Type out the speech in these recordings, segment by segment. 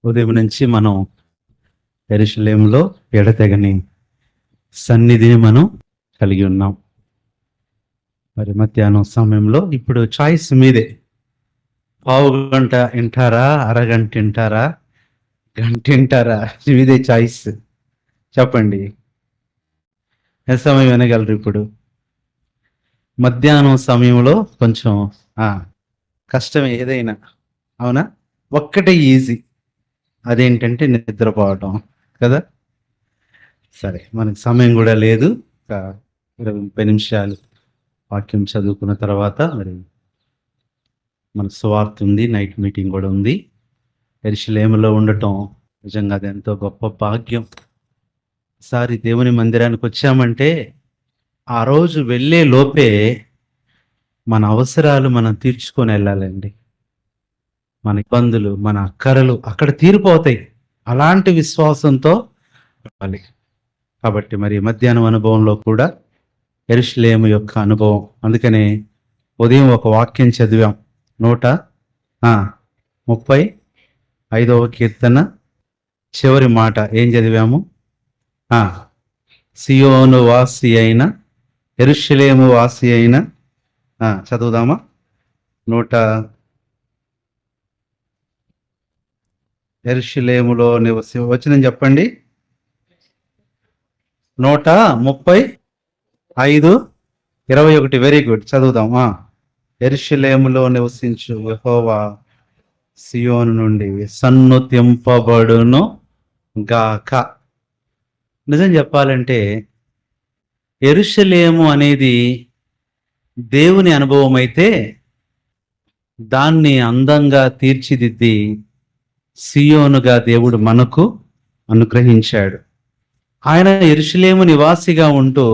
ఉదయం నుంచి మనం యెరూషలేములో ఎడతెగని సన్నిధిని మనం కలిగి ఉన్నాం. మరి మధ్యాహ్నం సమయంలో ఇప్పుడు చాయిస్ మీదే. పావు గంట వింటారా, అరగంట వింటారా, గంట వింటారా, మీదే చాయిస్. చెప్పండి, ఎంత సమయం వినగలరు? ఇప్పుడు మధ్యాహ్నం సమయంలో కొంచెం కష్టమే ఏదైనా, అవునా? ఒక్కటే ఈజీ, అదేంటంటే నిద్రపోవటం కదా. సరే, మనకి సమయం కూడా లేదు. ఒక 20-30 నిమిషాలు వాక్యం చదువుకున్న తర్వాత మరి మన సువార్త ఉంది, నైట్ మీటింగ్ కూడా ఉంది. యెరూషలేములో ఉండటం నిజంగా అది ఎంతో గొప్ప భాగ్యం. ఒకసారి దేవుని మందిరానికి వచ్చామంటే ఆ రోజు వెళ్ళే లోపే మన అవసరాలు మనం తీర్చుకొని వెళ్ళాలండి. మన ఇబ్బందులు, మన అక్కరలు అక్కడ తీరిపోతాయి. అలాంటి విశ్వాసంతో రావాలి. కాబట్టి మరి మధ్యాహ్నం అనుభవంలో కూడా యెరూషలేము యొక్క అనుభవం. అందుకనే ఉదయం ఒక వాక్యం చదివాం. 135వ కీర్తన చివరి మాట ఏం చదివాము? సియోను వాసి అయిన, యెరూషలేము వాసి అయిన, చదువుదామా? యెరూషలేములో వచనం చెప్పండి. 135:21. వెరీ గుడ్, చదువుదాం. యెరూషలేములో నివసించు యెహోవా సియోను నుండి సన్నుతింపబడును గాక. నిజం చెప్పాలంటే యెరూషలేము అనేది దేవుని అనుభవం అయితే దాన్ని అందంగా తీర్చిదిద్ది సియోనుగా దేవుడు మనకు అనుగ్రహించాడు. ఆయన యెరూషలేము నివాసిగా ఉంటూ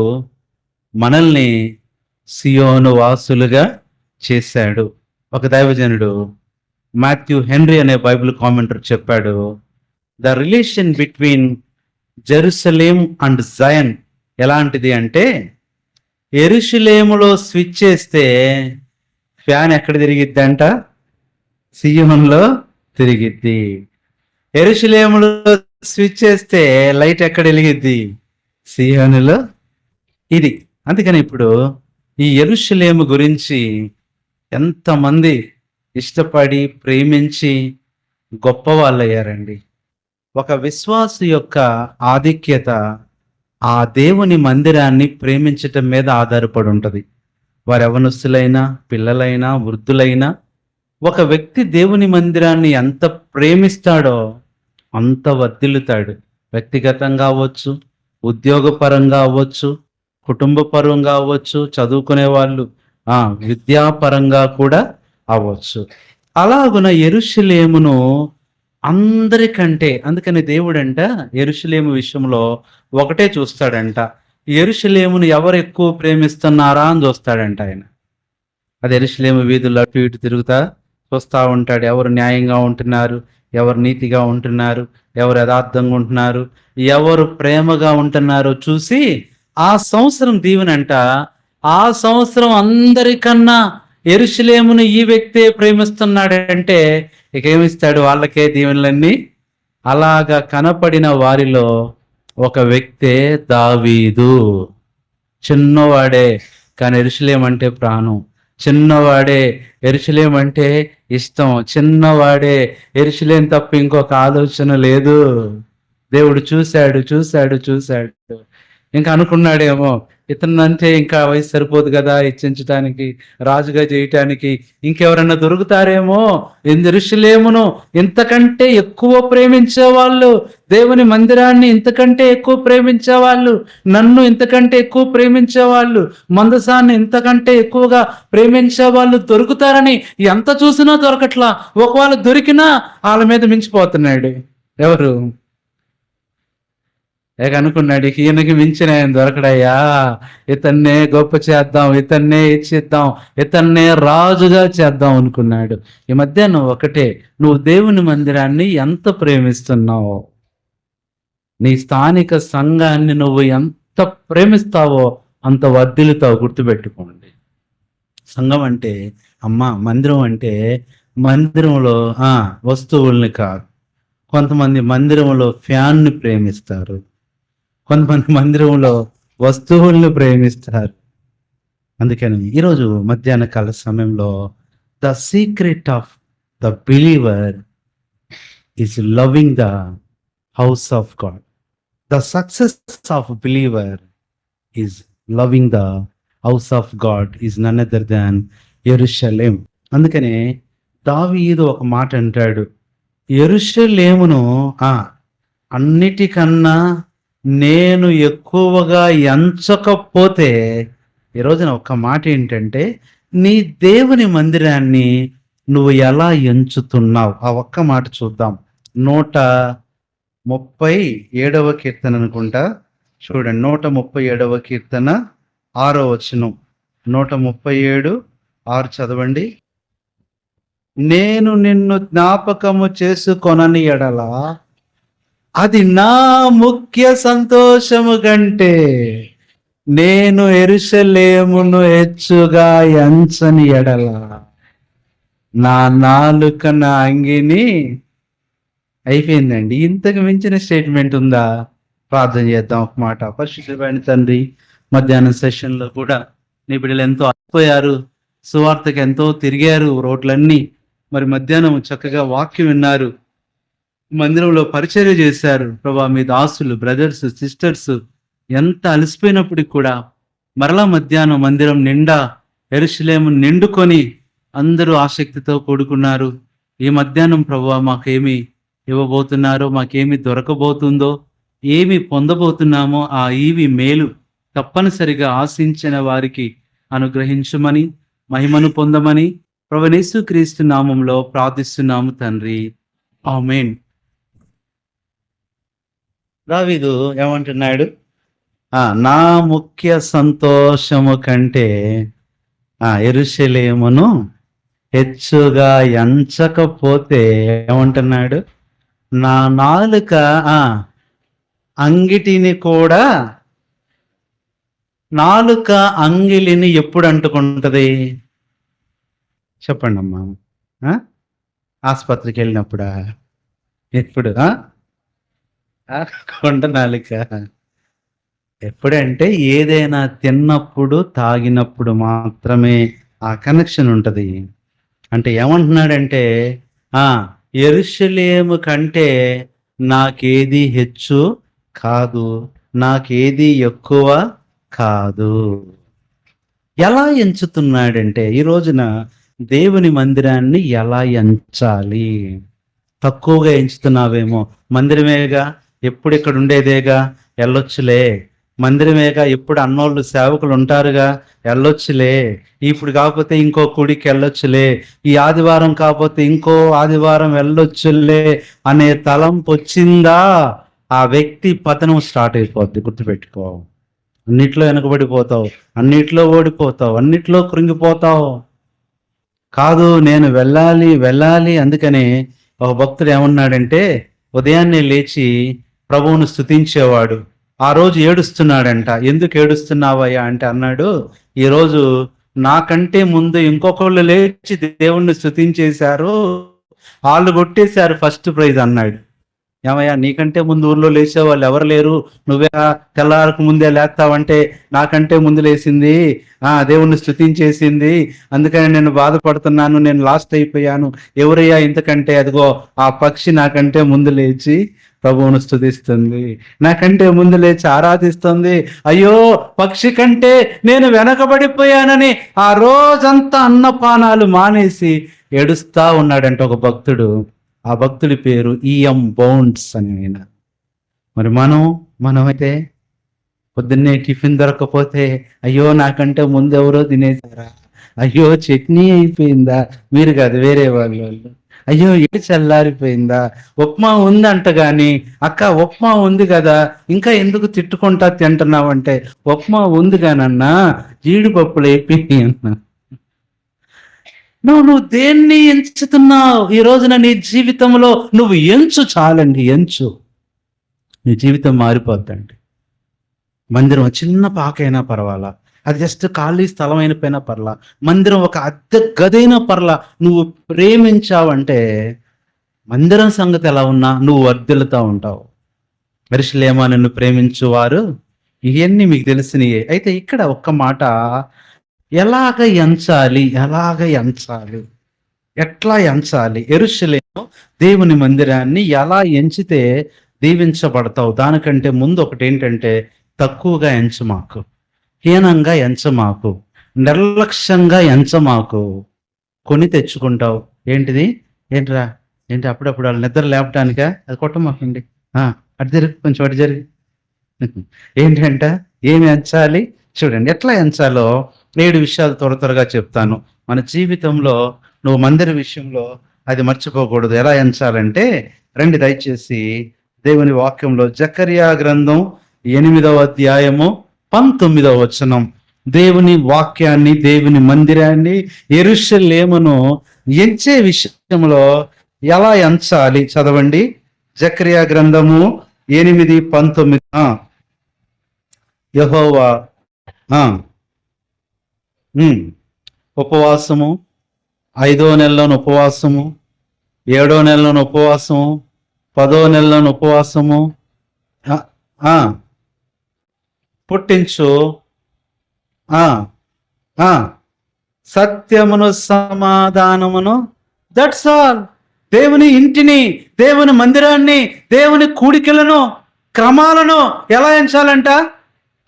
మనల్ని సియోను వాసులుగా చేశాడు. ఒక దైవజనుడు మాథ్యూ హెన్రీ అనే బైబిల్ కామెంటర్ చెప్పాడు, the relation between Jerusalem and Zion ఎలాంటిది అంటే, యెరూషలేములో స్విచ్ చేస్తే ఫ్యాన్ ఎక్కడ తిరిగిద్ది అంట? సియోనులో తిరిగిద్ది. యెరూషలేములో స్విచ్ చేస్తే లైట్ ఎక్కడ వెలిగిద్ది? సియోనులో. ఇది అందుకని ఇప్పుడు ఈ యెరూషలేము గురించి ఎంతమంది ఇష్టపడి ప్రేమించి గొప్ప వాళ్ళు అయ్యారండి. ఒక విశ్వాసు యొక్క ఆధిక్యత ఆ దేవుని మందిరాన్ని ప్రేమించటం మీద ఆధారపడి ఉంటుంది. వారు యవనస్తులైనా, పిల్లలైనా, వృద్ధులైనా, ఒక వ్యక్తి దేవుని మందిరాన్ని ఎంత ప్రేమిస్తాడో అంత వర్ధిల్లుతాడు. వ్యక్తిగతంగా అవ్వచ్చు, ఉద్యోగపరంగా అవ్వచ్చు, కుటుంబ పరంగా అవ్వచ్చు, చదువుకునే వాళ్ళు విద్యాపరంగా కూడా అవ్వచ్చు. అలాగున యెరూషలేమును అందరికంటే, అందుకని దేవుడంట యెరూషలేము విషయంలో ఒకటే చూస్తాడంట, యెరూషలేమును ఎవరు ఎక్కువ ప్రేమిస్తున్నారా అని చూస్తాడంట ఆయన. అది యెరూషలేము వీధుల్లో అటు ఇటు తిరుగుతా చూస్తూ ఉంటాడు. ఎవరు న్యాయంగా ఉంటున్నారు, ఎవరు నీతిగా ఉంటున్నారు, ఎవరు యథార్థంగా ఉంటున్నారు, ఎవరు ప్రేమగా ఉంటున్నారో చూసి ఆ సంవత్సరం దీవెనంట, ఆ సంవత్సరం అందరికన్నా యెరూషలేమును ఈ వ్యక్తే ప్రేమిస్తున్నాడంటే ఇక ఏమిస్తాడు? వాళ్ళకే దీవెనలన్నీ. అలాగా కనపడిన వారిలో ఒక వ్యక్తే దావీదు. చిన్నవాడే కానీ యెరూషలేము అంటే ప్రాణం. చిన్నవాడే యెరూషలేము అంటే ఇష్టం. చిన్నవాడే యెరూషలేము తప్ప ఇంకొక ఆలోచన లేదు. దేవుడు చూశాడు చూశాడు చూశాడు. ఇంకా అనుకున్నాడేమో, ఇతనంటే ఇంకా వయసు సరిపోదు కదా హెచ్చించడానికి, రాజుగా చేయటానికి, ఇంకెవరన్నా దొరుకుతారేమో. యెరూషలేమును ఇంతకంటే ఎక్కువ ప్రేమించేవాళ్ళు, దేవుని మందిరాన్ని ఇంతకంటే ఎక్కువ ప్రేమించేవాళ్ళు, నన్ను ఇంతకంటే ఎక్కువ ప్రేమించేవాళ్ళు, మందసాన్ని ఇంతకంటే ఎక్కువగా ప్రేమించేవాళ్ళు దొరుకుతారని ఎంత చూసినా దొరకట్లా. ఒకవేళ దొరికినా వాళ్ళ మీద మించిపోతున్నాడు. ఎవరు? అనుకున్నాడు, ఈయనకి మించిన ఆయన దొరకడయ్యా, ఇతన్నే గొప్ప చేద్దాం, ఇతన్నే ఇచ్చిద్దాం, ఇతన్నే రాజుగా చేద్దాం అనుకున్నాడు. ఈ మధ్య నువ్వు ఒకటే, నువ్వు దేవుని మందిరాన్ని ఎంత ప్రేమిస్తున్నావో, నీ స్థానిక సంఘాన్ని నువ్వు ఎంత ప్రేమిస్తావో అంత వర్ధిల్లుతావు. గుర్తుపెట్టుకోండి. సంఘం అంటే మందిరం అంటే మందిరంలో వస్తువుల్ని కాదు, కొంతమంది మందిరంలో ఫ్యాన్ను ప్రేమిస్తారు, కొంతమంది మందిరంలో వస్తువులను ప్రేమిస్తారు. అందుకని ఈరోజు మధ్యాహ్న కాల సమయంలో the secret of the believer is loving the house of God. The success of believer is loving the house of God is none other than Jerusalem. అందుకనే దావీదు ఒక మాట అంటాడు, యెరూషలేమును అన్నిటికన్నా నేను ఎక్కువగా ఎంచకపోతే, ఈ రోజున ఒక మాట ఏంటంటే, నీ దేవుని మందిరాన్ని నువ్వు ఎలా ఎంచుతున్నావు? ఆ ఒక్క మాట చూద్దాం. 137వ కీర్తన అనుకుంటా, చూడండి. 137వ కీర్తన 6వ వచనం. 137:6 చదవండి. నేను నిన్ను జ్ఞాపకము చేసుకొనని ఎడల అది నా ముఖ్య సంతోషము కంటే నేను యెరూషలేమును హెచ్చుగా ఎంచని ఎడల నా నాలుక నా అంగిని. అయిపోయిందండి. ఇంతకు మించిన స్టేట్మెంట్ ఉందా? ప్రార్థన చేద్దాం ఒక మాట. పరిశుద్ధమైన తండ్రి, మధ్యాహ్నం సెషన్లో కూడా నీ బిడ్డలు ఎంతో అలసిపోయారు, సువార్తకు ఎంతో తిరిగారు రోడ్లన్నీ. మరి మధ్యాహ్నం చక్కగా వాక్యం విన్నారు, మందిరంలో పరిచర్య చేశారు. ప్రభా, మీ దాసులు, బ్రదర్స్, సిస్టర్స్ ఎంత అలసిపోయినప్పటికి కూడా మరలా మధ్యాహ్నం మందిరం నిండా యెరూషలేము నిండుకొని అందరూ ఆసక్తితో కూడుకున్నారు. ఈ మధ్యాహ్నం ప్రభా మాకేమి ఇవ్వబోతున్నారో, మాకేమి దొరకబోతుందో, ఏమి పొందబోతున్నామో ఆ ఈవి మేలు తప్పనిసరిగా ఆశించిన వారికి అనుగ్రహించమని, మహిమను పొందమని ప్రభువైన యేసుక్రీస్తు నామములో ప్రార్థిస్తున్నాము తండ్రి, ఆమేన్. దావీదు ఏమంటున్నాడు? నా ముఖ్య సంతోషము కంటే యెరూషలేమును హెచ్చుగా ఎంచకపోతే ఏమంటున్నాడు? నా నాలుక అంగిటిని కూడా, నాలుక అంగిలిని ఎప్పుడు అంటుకుంటది? చెప్పండి అమ్మా. ఆసుపత్రికి వెళ్ళినప్పుడా? ఎప్పుడు? కొండ నాలుక. ఎప్పుడంటే ఏదైనా తిన్నప్పుడు, తాగినప్పుడు మాత్రమే ఆ కనెక్షన్ ఉంటుంది. అంటే ఏమంటున్నాడంటే, యెరూషలేము కంటే నాకేది హెచ్చు కాదు, నాకేది ఎక్కువ కాదు. ఎలా ఎంచుతున్నాడంటే, ఈ రోజున దేవుని మందిరాన్ని ఎలా ఎంచాలి? తక్కువగా ఎంచుతున్నావేమో. మందిరమేగా, ఎప్పుడు ఇక్కడ ఉండేదేగా, వెళ్ళొచ్చులే. మందిరమేగా, ఎప్పుడు అన్నోళ్ళు సేవకులు ఉంటారుగా, వెళ్ళొచ్చులే. ఇప్పుడు కాకపోతే ఇంకో కుడికి వెళ్ళొచ్చులే, ఈ ఆదివారం కాకపోతే ఇంకో ఆదివారం వెళ్ళొచ్చులే అనే తలంపు వచ్చిందా, ఆ వ్యక్తి పతనం స్టార్ట్ అయిపోద్ది. గుర్తుపెట్టుకో. అన్నిట్లో వెనకబడిపోతావు, అన్నిట్లో ఓడిపోతావు, అన్నిట్లో కృంగిపోతావు. కాదు, నేను వెళ్ళాలి. అందుకనే ఒక భక్తుడు ఏమన్నాడంటే, ఉదయాన్నే లేచి ప్రభువును స్తుతించేవాడు. ఆ రోజు ఏడుస్తున్నాడంట. ఎందుకు ఏడుస్తున్నావయ్యా అంటే అన్నాడు, ఈరోజు నాకంటే ముందు ఇంకొకళ్ళు లేచి దేవుణ్ణి స్తుతించేశారు, వాళ్ళు కొట్టేశారు ఫస్ట్ ప్రైజ్ అన్నాడు. ఏమయ్యా, నీకంటే ముందు ఊర్లో లేచే వాళ్ళు ఎవరు లేరు, నువ్వే తెల్లారకు ముందే లేస్తావంటే నాకంటే ముందు లేచింది, దేవుణ్ణి స్తుతించేసింది, అందుకని నేను బాధపడుతున్నాను, నేను లాస్ట్ అయిపోయాను. ఎవరయ్యా ఇంతకంటే? అదిగో ఆ పక్షి నాకంటే ముందు లేచి ప్రభువును స్తుతిస్తుంది, నాకంటే ముందు లేచి ఆరాధిస్తుంది. అయ్యో, పక్షి కంటే నేను వెనకబడిపోయానని ఆ రోజంతా అన్నపానాలు మానేసి ఏడుస్తా ఉన్నాడంట ఒక భక్తుడు. ఆ భక్తుడి పేరు ఈఎం బౌండ్స్ అని ఆయన. మరి మనమైతే పొద్దున్నే టిఫిన్ దొరకకపోతే, అయ్యో నాకంటే ముందు ఎవరో తినేసారా, అయ్యో చట్నీ అయిపోయిందా, మీరు కాదు వేరే వాళ్ళు, అయ్యో ఇటు చల్లారిపోయిందా, ఉప్మా ఉందంట కానీ, అక్క ఉప్మా ఉంది కదా ఇంకా ఎందుకు తిట్టుకుంటా తింటున్నావంటే, ఉప్మా ఉంది కానన్నా జీడిపప్పులు అయిపోయినాయి అన్నా. నువ్వు దేన్ని ఎంచుతున్నావు? ఈ రోజున నీ జీవితంలో నువ్వు ఎంచు, చాలండి, ఎంచు. నీ జీవితం మారిపోద్దండి. మందిరం చిన్న పాకైనా పర్వాలా, అది జస్ట్ ఖాళీ స్థలం అయిపోయినా పర్లా, మందిరం ఒక అద్దె గదైనా పర్లా, నువ్వు ప్రేమించావంటే మందిరం సంగతి ఎలా ఉన్నా నువ్వు వర్ధిల్లుతూ ఉంటావు. యెరూషలేమా నిన్ను ప్రేమించువారు, ఇవన్నీ మీకు తెలిసినయే. అయితే ఇక్కడ ఒక్క మాట, ఎలాగ ఎంచాలి, ఎలాగ ఎంచాలి, ఎట్లా ఎంచాలి? యెరూషలేము దేవుని మందిరాన్ని ఎలా ఎంచితే దీవించబడతావు? దానికంటే ముందు ఒకటి ఏంటంటే, తక్కువగా ఎంచమాకు, హీనంగా ఎంచమాకు, నిర్లక్ష్యంగా ఎంచమాకు. కొని తెచ్చుకుంటావు. ఏంటిది? ఏంట్రా? ఏంటి అప్పుడప్పుడు వాళ్ళు నిద్ర లేపటానికా? అది కొట్టమాకండి. అటు జరిగి, కొంచెం అటు జరిగి. ఏంటంట, ఏమి ఎంచాలి? చూడండి ఎట్లా ఎంచాలో 7 విషయాలు త్వరగా చెప్తాను. మన జీవితంలో నువ్వు మందిర విషయంలో అది మర్చిపోకూడదు. ఎలా ఎంచాలంటే, రండి దయచేసి దేవుని వాక్యంలో జకర్యా గ్రంథం 8వ అధ్యాయము 19వ వచనం. దేవుని వాక్యాన్ని, దేవుని మందిరాన్ని, యెరూషలేమును ఎంచే విషయంలో ఎలా ఎంచాలి చదవండి. జకర్యా గ్రంథము 8:19. యెహోవా ఉపవాసము, 5వ నెలలోని ఉపవాసము, 7వ నెలలోని ఉపవాసము, 10వ నెలలోని ఉపవాసము పుట్టించు, సత్యమును సమాధానమును. That's all. దేవుని ఇంటిని, దేవుని మందిరాన్ని, దేవుని కూడికలను, క్రమాలను ఎలా ఎంచాలంట?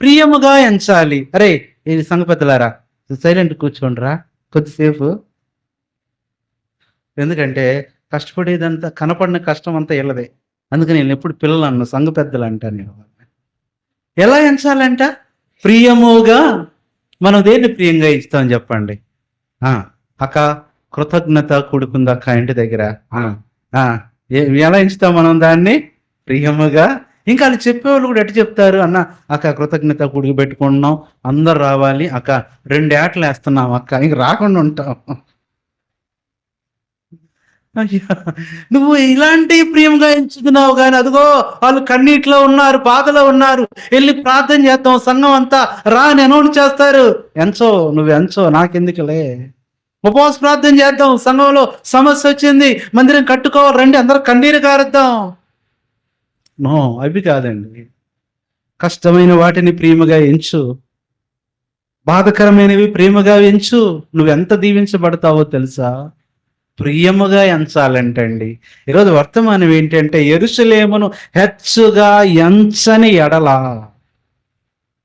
ప్రియముగా ఎంచాలి. అరే ఇది సంఘ పెద్దలారా, సైలెంట్ కూర్చోండిరా కొద్దిసేపు. ఎందుకంటే కష్టపడేదంతా, కనపడిన కష్టం అంతా ఇళ్ళదే. అందుకని నేను ఎప్పుడు పిల్లలు అన్న సంఘ పెద్దలు అంటాను నేను. ఎలా ఎంచాలంట? ప్రియముగా. మనం దేన్ని ప్రియంగా ఇస్తాం చెప్పండి? అక్క కృతజ్ఞత కూడుకుంది అక్క ఇంటి దగ్గర. ఎలా ఇస్తాం మనం దాన్ని? ప్రియముగా. ఇంకా వాళ్ళు చెప్పేవాళ్ళు కూడా ఎట్టు చెప్తారు? అన్న అక్క కృతజ్ఞత కూడికి పెట్టుకుంటున్నాం, అందరు రావాలి అక్క, 2 ఏటలు వేస్తున్నాం అక్క, ఇంక రాకుండా ఉంటాం. అయ్యా, నువ్వు ఇలాంటి ప్రియంగా ఎంచుతున్నావు, కానీ అదిగో వాళ్ళు కన్నీటిలో ఉన్నారు, బాధలో ఉన్నారు, వెళ్ళి ప్రార్థన చేద్దాం సంఘం అంతా రా అని అనౌన్స్ చేస్తారు. నువ్వు ఎంచో, నాకెందుకులే. ఉపవాస ప్రార్థన చేద్దాం, సంఘంలో సమస్య వచ్చింది, మందిరం కట్టుకోవాలి, రండి అందరూ కన్నీరు కారుద్దాం. నో, అవి కాదండి. కష్టమైన వాటిని ప్రేమగా ఎంచు, బాధకరమైనవి ప్రేమగా ఎంచు. నువ్వెంత దీవించబడతావో తెలుసా? ప్రియముగా ఎంచాలంటండి. ఈరోజు వర్తమానం ఏంటంటే, యెరూషలేమును హెచ్చుగా ఎంచని ఎడల,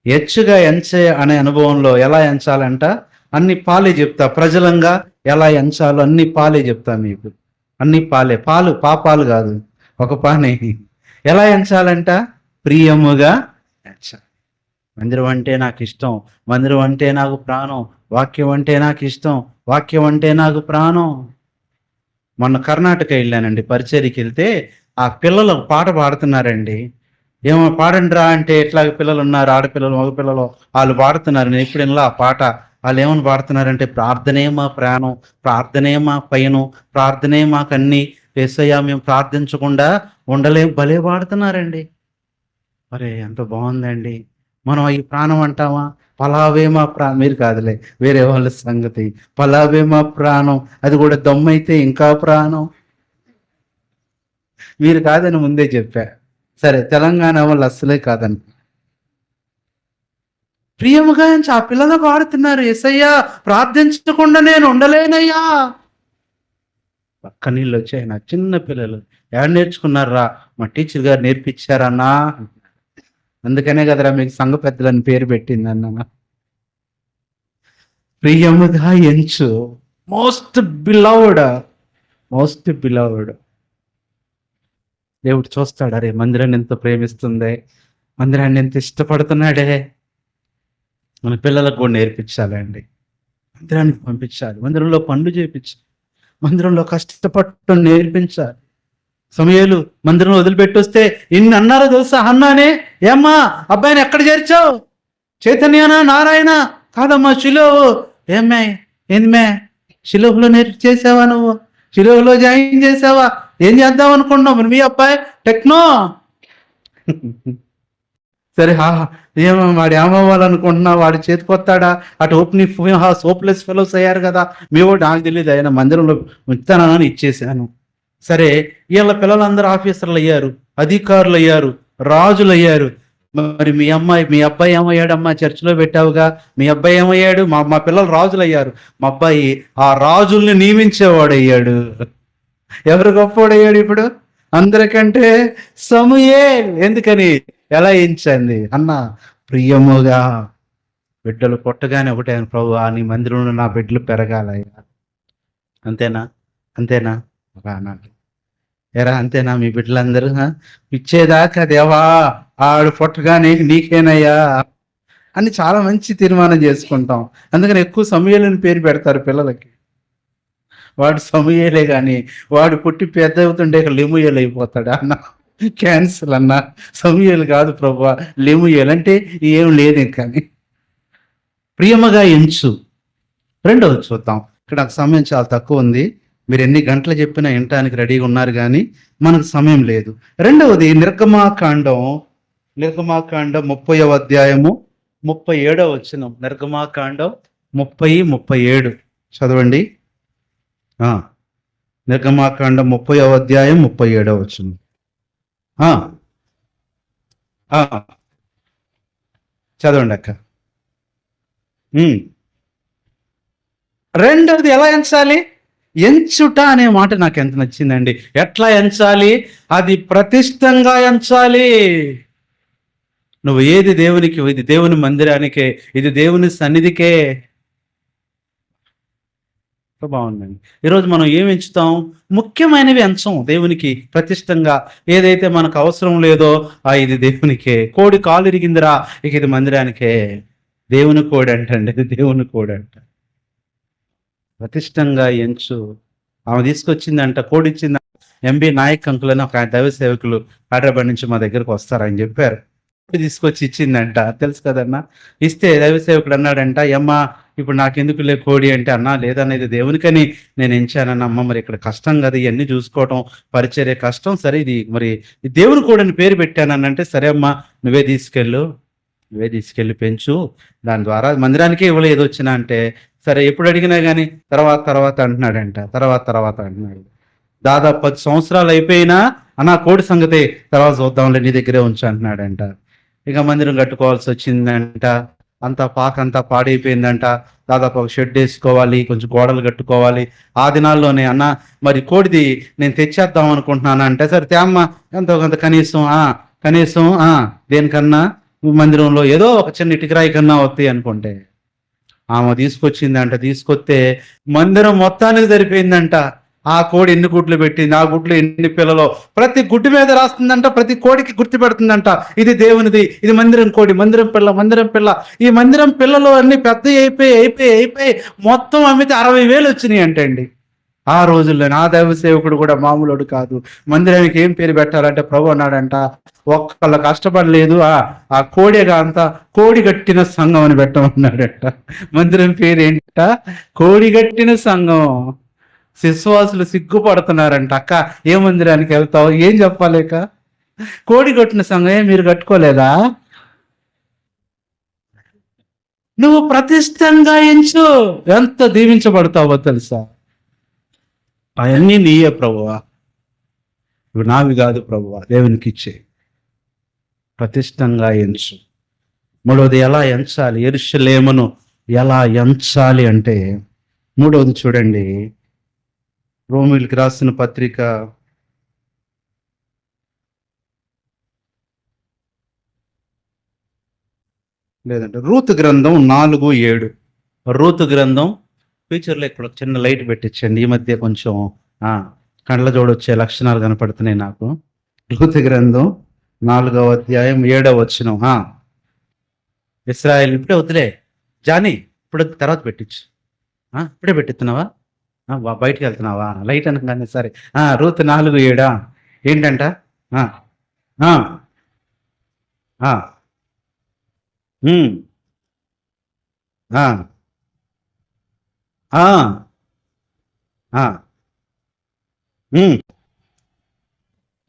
హెచ్చుగా ఎంచే అనే అనుభవంలో ఎలా ఎంచాలంట? అన్ని పాలే చెప్తా. ప్రజలంగా ఎలా ఎంచాలో అన్ని పాలే చెప్తా మీకు. అన్ని పాలే, పాపాలు కాదు, ఒక పానే. ఎలా ఎంచాలంట? ప్రియముగా ఎంచాలి. మందిరం అంటే నాకు ఇష్టం, మందిరం అంటే నాకు ప్రాణం, వాక్యం అంటే నాకు ఇష్టం, వాక్యం అంటే నాకు ప్రాణం. మొన్న కర్ణాటక వెళ్ళానండి, పరిచర్యకి వెళ్తే ఆ పిల్లలు పాట పాడుతున్నారండి. ఏమో పాడండి రా అంటే, ఎట్లాగ పిల్లలు ఉన్నారు, ఆడపిల్లలు మగపిల్లలు, వాళ్ళు పాడుతున్నారు. నేను ఎప్పుడు వినలా ఆ పాట. వాళ్ళు ఏమని పాడుతున్నారంటే, ప్రార్థనే మా ప్రాణం, ప్రార్థనే మా పయనం, ప్రార్థనే మాకన్నీ, యేసయ్యా మేము ప్రార్థించకుండా ఉండలేం, భలే పాడుతున్నారండి. అరే ఎంత బాగుందండి. మనం ఈ ప్రాణం అంటామా? పలావే మా మీరు కాదులే, వేరే వాళ్ళ సంగతి. పలావే మా ప్రాణం, అది కూడా దమ్మైతే ఇంకా ప్రాణం. మీరు కాదని ముందే చెప్పా. సరే, తెలంగాణ వాళ్ళు అస్సలే కాదని. ప్రియముగా ఆ పిల్లలు పాడుతున్నారు, యేసయ్యా ప్రార్థించకుండా నేను ఉండలేనయ్యా. పక్క నీళ్ళు వచ్చాయి. నా చిన్న పిల్లలు ఎవరు నేర్చుకున్నారా? మా టీచర్ గారు నేర్పించారన్నా. అందుకనే కదరా మీకు సంఘ పెద్దలని పేరు పెట్టింది అన్న. ప్రియముగా ఎంచు. Most beloved, most beloved. దేవుడు చూస్తాడు, అరే మందిరాన్ని ఎంత ప్రేమిస్తుంది, మందిరాన్ని ఎంత ఇష్టపడుతున్నాడే. మన పిల్లలకు కూడా నేర్పించాలండి. మందిరానికి పంపించాలి, మందిరంలో పనులు చేయించాలి, మందిరంలో కష్టపడటం నేర్పించాలి. సమయాలు మందిరంలో వదిలిపెట్టి వస్తే ఇన్ని అన్నారో తెలుసా? అన్నానే, ఏమ్మా అబ్బాయిని ఎక్కడ చేర్చావు? చైతన్యనా, నారాయణ? కాదమ్మా శిలువు. ఏమ్మే, ఏందిమే శిలువులో చేసావా? నువ్వు శిలువులో జాయిన్ చేసావా? ఏం చేద్దాం అనుకుంటున్నావు మీ అబ్బాయి? టెక్నో. సరే, ఏమో వాడు ఏమవ్వాలనుకుంటున్నా, వాడి చేతికొస్తాడా? అటు ఓపెనింగ్ హోప్లెస్ ఫెలోస్ అయ్యారు కదా, మీ వాడు నాకు తెలియదు, ఆయన మందిరంలో ఇస్తానని ఇచ్చేసాను. సరే, వీళ్ళ పిల్లలందరూ ఆఫీసర్లు అయ్యారు, అధికారులు అయ్యారు, రాజులు అయ్యారు. మరి మీ అబ్బాయి ఏమయ్యాడమ్మా? చర్చిలో పెట్టావుగా, మీ అబ్బాయి ఏమయ్యాడు? మా పిల్లలు రాజులు అయ్యారు. మా అబ్బాయి ఆ రాజుల్ని నియమించేవాడయ్యాడు. ఎవరు గొప్పవాడయ్యాడు ఇప్పుడు? అందరికంటే సమూయేల్. ఎందుకని? ఎలా ఎంచింది అన్న? ప్రియముగా బిడ్డలు పుట్టగానే ఒకటే, ప్రభువా నీ మందిరంలో నా బిడ్డలు పెరగాలయ్యా. అంతేనా? అంతేనా? అనాలి. ఎరా అంతేనా? మీ బిడ్డలందరూ ఇచ్చేదాకా దేవా ఆడు పుట్టగానే నీకేనయ్యా అని చాలా మంచి తీర్మానం చేసుకుంటాం. అందుకని ఎక్కువ సమూయేలుని పేరు పెడతారు పిల్లలకి. వాడు సమూయేలే కానీ వాడు పుట్టి పెద్ద అవుతుండే లెమూయేలు అయిపోతాడు అన్న. క్యాన్సల్ అన్న, సమూయేలు కాదు ప్రభువా, లెమూయేలు అంటే ఏం లేదు కానీ. ప్రియముగా ఎంచు. రెండవది చూద్దాం. ఇక్కడ నాకు సమయం చాలా తక్కువ ఉంది, మీరు ఎన్ని గంటలు చెప్పినా వినటానికి రెడీగా ఉన్నారు కానీ మనకు సమయం లేదు. రెండవది నిర్గమాకాండం 30వ అధ్యాయము 37వ వచనం. నిర్గమాకాండం 30:37 చదవండి. నిర్గమాకాండం 30వ అధ్యాయం 37వ వచనం. చదవండి అక్క. రెండవది ఎలా ఎంచాలి? ఎంచుట అనే మాట నాకు ఎంత నచ్చిందండి. ఎట్లా ఎంచాలి? అది ప్రతిష్టంగా ఎంచాలి. నువ్వు ఏది దేవునికి, ఇది దేవుని మందిరానికే, ఇది దేవుని సన్నిధికే. బాగుందండి. ఈరోజు మనం ఏం ఎంచుతాం? ముఖ్యమైనవి ఎంచం. దేవునికి ప్రతిష్టంగా ఏదైతే మనకు అవసరం లేదో ఇది దేవునికే. కోడి కాలు ఇరిగిందిరా, ఇక ఇది మందిరానికే. దేవుని కోడి అంటండి, ఇది దేవుని కోడి అంట. ప్రతిష్టంగా ఎంచు. ఆమె తీసుకొచ్చిందంట, కోడి ఇచ్చింది. ఎంబీ నాయక్ అంకుల్ అని ఒక దైవ సేవకులు హైదరాబాద్ నుంచి మా దగ్గరకు వస్తారని చెప్పారు. తీసుకొచ్చి ఇచ్చిందంట, తెలుసు కదన్నా. ఇస్తే దైవ సేవకుడు అన్నాడంట, అమ్మా ఇప్పుడు నాకెందుకు లే కోడి అంటే, అన్నా లేదనేది దేవునికని నేను ఎంచానన్న. అమ్మ మరి ఇక్కడ కష్టం కదా, ఇవన్నీ చూసుకోవటం, పరిచర్య కష్టం. సరే ఇది మరి దేవుని కోడని పేరు పెట్టానంటే, సరే అమ్మా నువ్వే తీసుకెళ్ళి పెంచు, దాని ద్వారా మందిరానికే ఇవ్వలేదు వచ్చినా అంటే, సరే ఎప్పుడు అడిగినా కానీ తర్వాత అంటున్నాడంట. తర్వాత అంటున్నాడు. దాదాపు 10 సంవత్సరాలు అయిపోయినా అన్నా కోడి సంగతి తర్వాత చూద్దాంలే, నీ దగ్గరే ఉంచు అంటున్నాడంట. ఇక మందిరం కట్టుకోవాల్సి వచ్చిందంట. అంతా పాడైపోయిందంట. దాదాపు ఒక షెడ్ వేసుకోవాలి, కొంచెం గోడలు కట్టుకోవాలి. ఆ దినాల్లోనే అన్న మరి కోడిది నేను తెచ్చేద్దాం అనుకుంటున్నాను అంటే, సరే తేమ్మ ఎంతో కొంత కనీసం దేనికన్నా మందిరంలో ఏదో ఒక చిన్న ఇటుకరాయి కన్నా వస్తాయి అనుకుంటే, ఆమె తీసుకొచ్చిందంట. తీసుకొస్తే మందిరం మొత్తానికి సరిపోయిందంట. ఆ కోడి ఎన్ని గుడ్లు పెట్టింది, ఆ గుడ్లు ఎన్ని పిల్లలో, ప్రతి గుడ్డు మీద రాస్తుందంట, ప్రతి కోడికి గుర్తు పెడుతుందంట, ఇది దేవునిది, ఇది మందిరం కోడి, మందిరం పిల్ల. ఈ మందిరం పిల్లలు అన్ని పెద్ద అయిపోయి మొత్తం అమ్మితే 60,000 వచ్చినాయి అంటండి. ఆ రోజుల్లో నా దైవ సేవకుడు కూడా మామూలుడు కాదు. మందిరానికి ఏం పేరు పెట్టాలంటే ప్రభు అన్నాడంట, ఒక్కళ్ళ కష్టపడలేదు, ఆ కోడిగా అంతా కోడి కట్టిన సంఘం అని పెట్టమన్నాడంట. మందిరం పేరు ఏంట? కోడి కట్టిన సంఘం. విశ్వాసులు సిగ్గుపడుతున్నారంట. అక్క ఏ మందిరానికి వెళ్తావు, ఏం చెప్పాలేక? కోడి కట్టిన సంఘం మీరు కట్టుకోలేదా? నువ్వు ప్రతిష్టంగా ఎంచు, ఎంత దీవించబడతావో తెలుసా? అవన్నీ నీయే ప్రభువా, ఇవి నావి కాదు ప్రభువా, దేవునికి ఇచ్చే. ప్రతిష్టంగా ఎంచు. మూడవది ఎలా ఎంచాలి? యెరూషలేమును ఎలా ఎంచాలి అంటే, మూడవది చూడండి, రోమీయులకు రాసిన పత్రిక లేదంటే రూతు గ్రంథం 4:7. రూతు గ్రంథం ఫ్యూచర్లో ఇక్కడ చిన్న లైట్ పెట్టించండి. ఈ మధ్య కొంచెం కండ్ల జోడొచ్చే లక్షణాలు కనపడుతున్నాయి నాకు. రూతు గ్రంథం 4వ అధ్యాయం 7వ వచనం. ఇశ్రాయేలు ఇప్పుడే వద్దులే జానీ, ఇప్పుడు తర్వాత పెట్టించు. ఇప్పుడే పెట్టిస్తున్నావా? బయటికి వెళ్తున్నావా? లైట్ అనగానే సరే. రూతు 4:7 ఏంటంట?